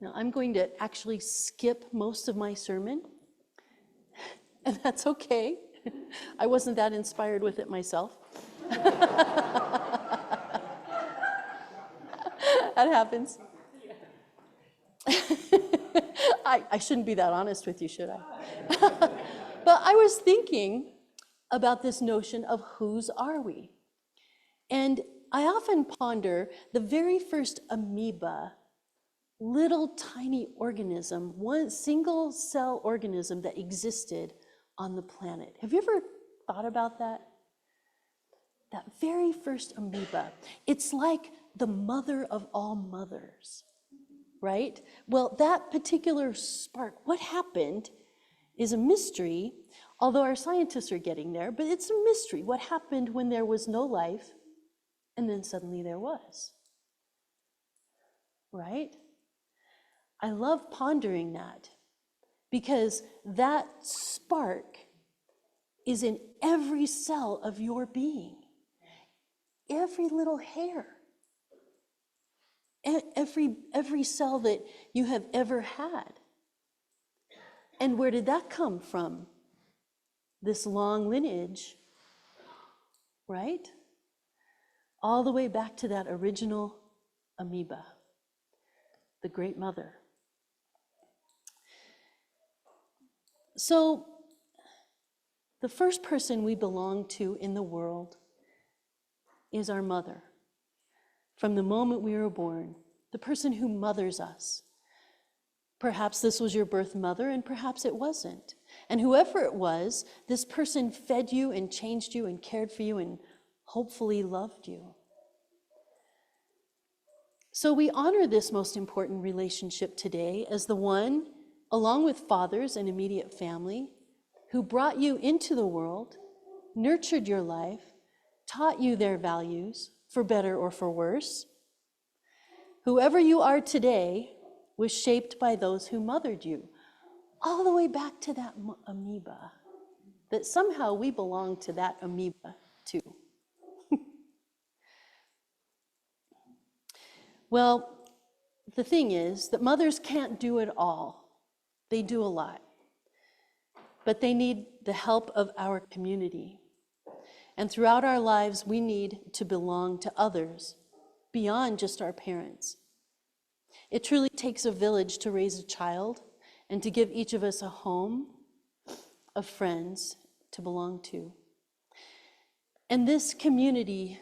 Now, I'm going to actually skip most of my sermon, and that's okay. I wasn't that inspired with it myself. That happens. I shouldn't be that honest with you, should I? But I was thinking about this notion of whose are we? And I often ponder the very first amoeba, little tiny organism, one single cell organism that existed on the planet. Have you ever thought about that? That very first amoeba. It's like the mother of all mothers, right? Well, that particular spark, what happened is a mystery, although our scientists are getting there, but it's a mystery. What happened when there was no life and then suddenly there was, right? I love pondering that because that spark is in every cell of your being, every little hair, every cell that you have ever had. And where did that come from? This long lineage, right? All the way back to that original amoeba, the Great Mother. So, the first person we belong to in the world is our mother. From the moment we were born, the person who mothers us. Perhaps this was your birth mother, and perhaps it wasn't. And whoever it was, this person fed you and changed you and cared for you and hopefully loved you. So we honor this most important relationship today as the one, along with fathers and immediate family, who brought you into the world, nurtured your life, taught you their values, for better or for worse. Whoever you are today was shaped by those who mothered you, all the way back to that amoeba, that somehow we belong to that amoeba too. Well, the thing is that mothers can't do it all. They do a lot. But they need the help of our community. And throughout our lives, we need to belong to others beyond just our parents. It truly takes a village to raise a child and to give each of us a home of friends to belong to. And this community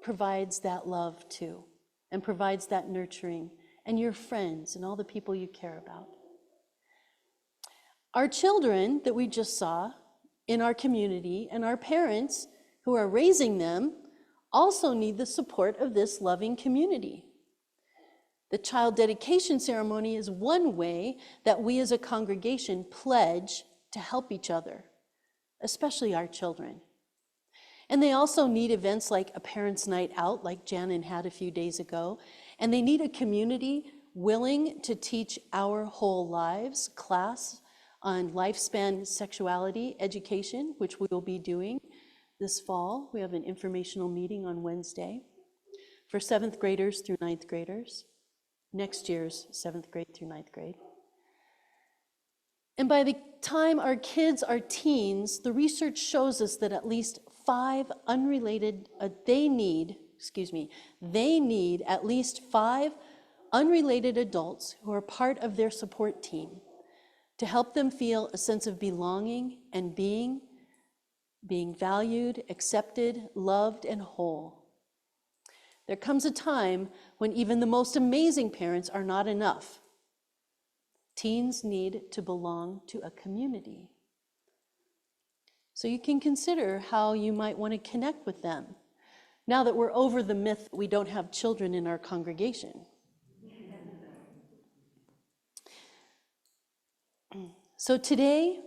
provides that love too, and provides that nurturing, and your friends and all the people you care about. Our children that we just saw in our community and our parents who are raising them also need the support of this loving community. The child dedication ceremony is one way that we as a congregation pledge to help each other, especially our children. And they also need events like a parents' night out, like Janen had a few days ago. And they need a community willing to teach our whole lives class on lifespan sexuality education, which we will be doing this fall. We have an informational meeting on Wednesday for 7th graders through 9th graders, next year's 7th grade through 9th grade. And by the time our kids are teens, the research shows us that at least they need at least 5 unrelated adults who are part of their support team to help them feel a sense of belonging and being valued, accepted, loved, and whole. There comes a time when even the most amazing parents are not enough. Teens need to belong to a community. So you can consider how you might want to connect with them now that we're over the myth that we don't have children in our congregation. So today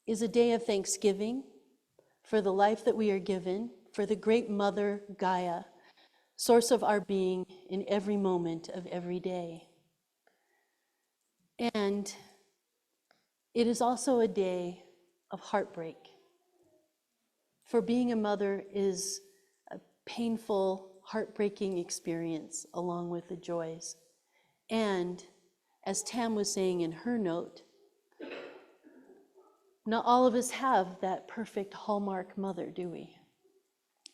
is a day of thanksgiving for the life that we are given, for the great mother Gaia, source of our being in every moment of every day. And it is also a day of heartbreak. For being a mother is a painful, heartbreaking experience along with the joys. And as Tam was saying in her note, not all of us have that perfect hallmark mother, do we?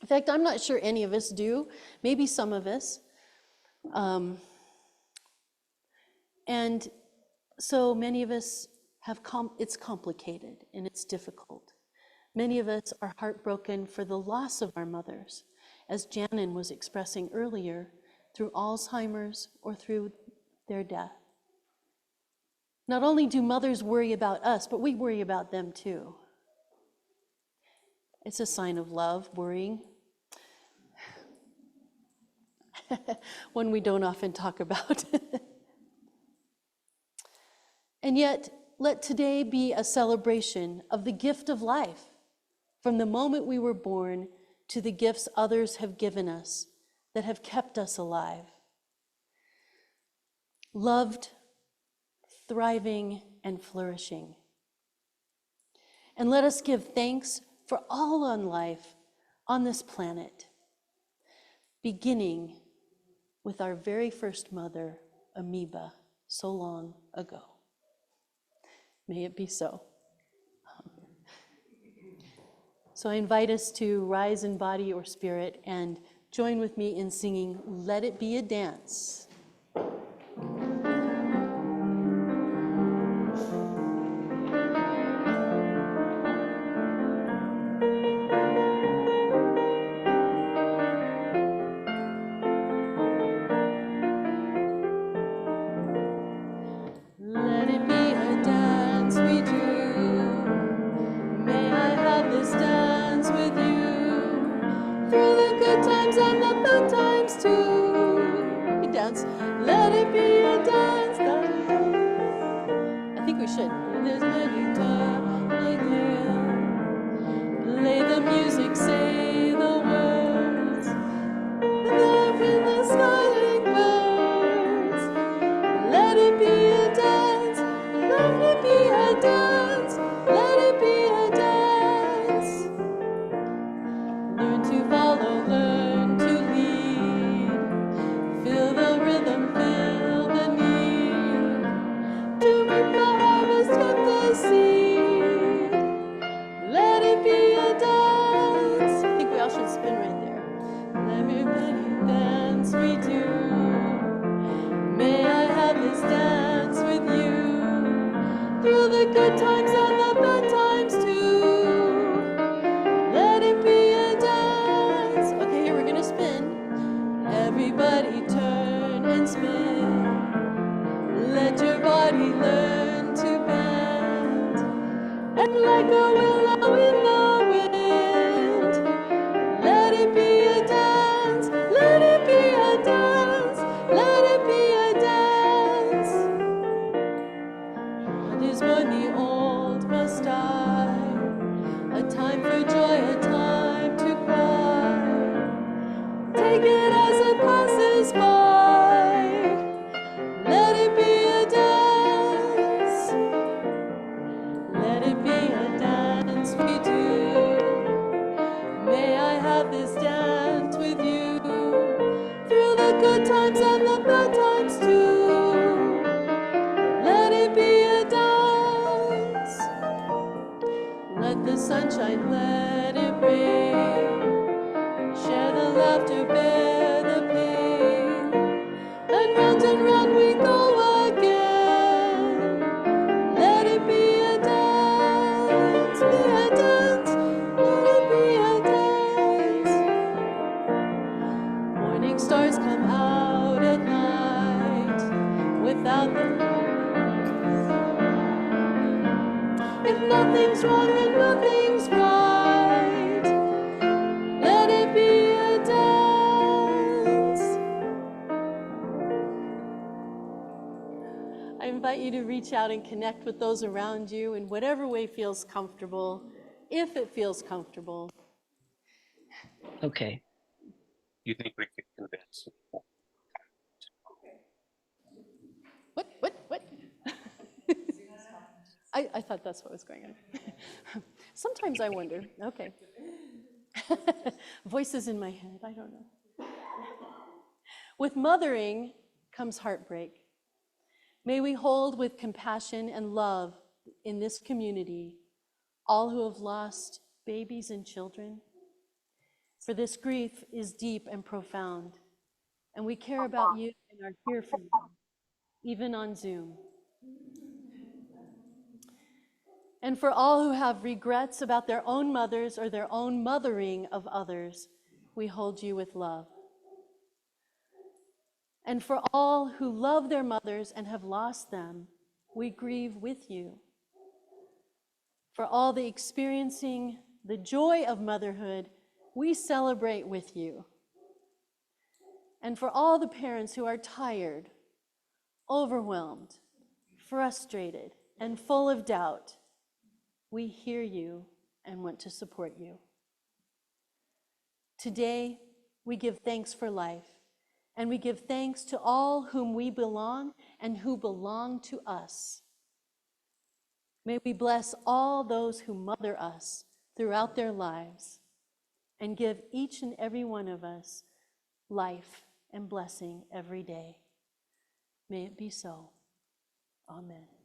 In fact, I'm not sure any of us do, maybe some of us. And so many of us it's complicated and it's difficult. Many of us are heartbroken for the loss of our mothers, as Janen was expressing earlier, through Alzheimer's or through their death. Not only do mothers worry about us, but we worry about them too. It's a sign of love, worrying. One we don't often talk about. And yet, let today be a celebration of the gift of life, from the moment we were born to the gifts others have given us that have kept us alive. Loved, thriving, and flourishing. And let us give thanks for all on life on this planet, beginning with our very first mother, Amoeba, so long ago. May it be so. So I invite us to rise in body or spirit and join with me in singing Let It Be a Dance. let it be a dance. Okay, here we're gonna spin. Everybody turn and spin. Let your body learn to bend. And like a willow in the wind, let it be a dance, let it be a dance, let it be a dance. Others mourn the old must die, a time for joy, a time to cry. Take it as it passes by, let it be a dance, let it be a dance we do. May I have this dance with you, through the good times and the bad times too. Let it be a dance. Let the sunshine, let it rain. Share the laughter, bear the pain. And round we go again. Let it be a dance, be a dance. Let it be a dance. Morning stars come out at night without the if nothing's wrong and nothing's right, let it be a dance. I invite you to reach out and connect with those around you in whatever way feels comfortable, if it feels comfortable. Okay. You think we could convince? What? I thought that's what was going on. Sometimes I wonder. Okay. Voices in my head, I don't know. With mothering comes heartbreak. May we hold with compassion and love in this community all who have lost babies and children. For this grief is deep and profound, and we care about you and are here for you, even on Zoom. And for all who have regrets about their own mothers or their own mothering of others, we hold you with love. And for all who love their mothers and have lost them, we grieve with you. For all the experiencing the joy of motherhood, we celebrate with you. And for all the parents who are tired, overwhelmed, frustrated, and full of doubt, we hear you and want to support you. Today, we give thanks for life, and we give thanks to all whom we belong and who belong to us. May we bless all those who mother us throughout their lives and give each and every one of us life and blessing every day. May it be so. Amen.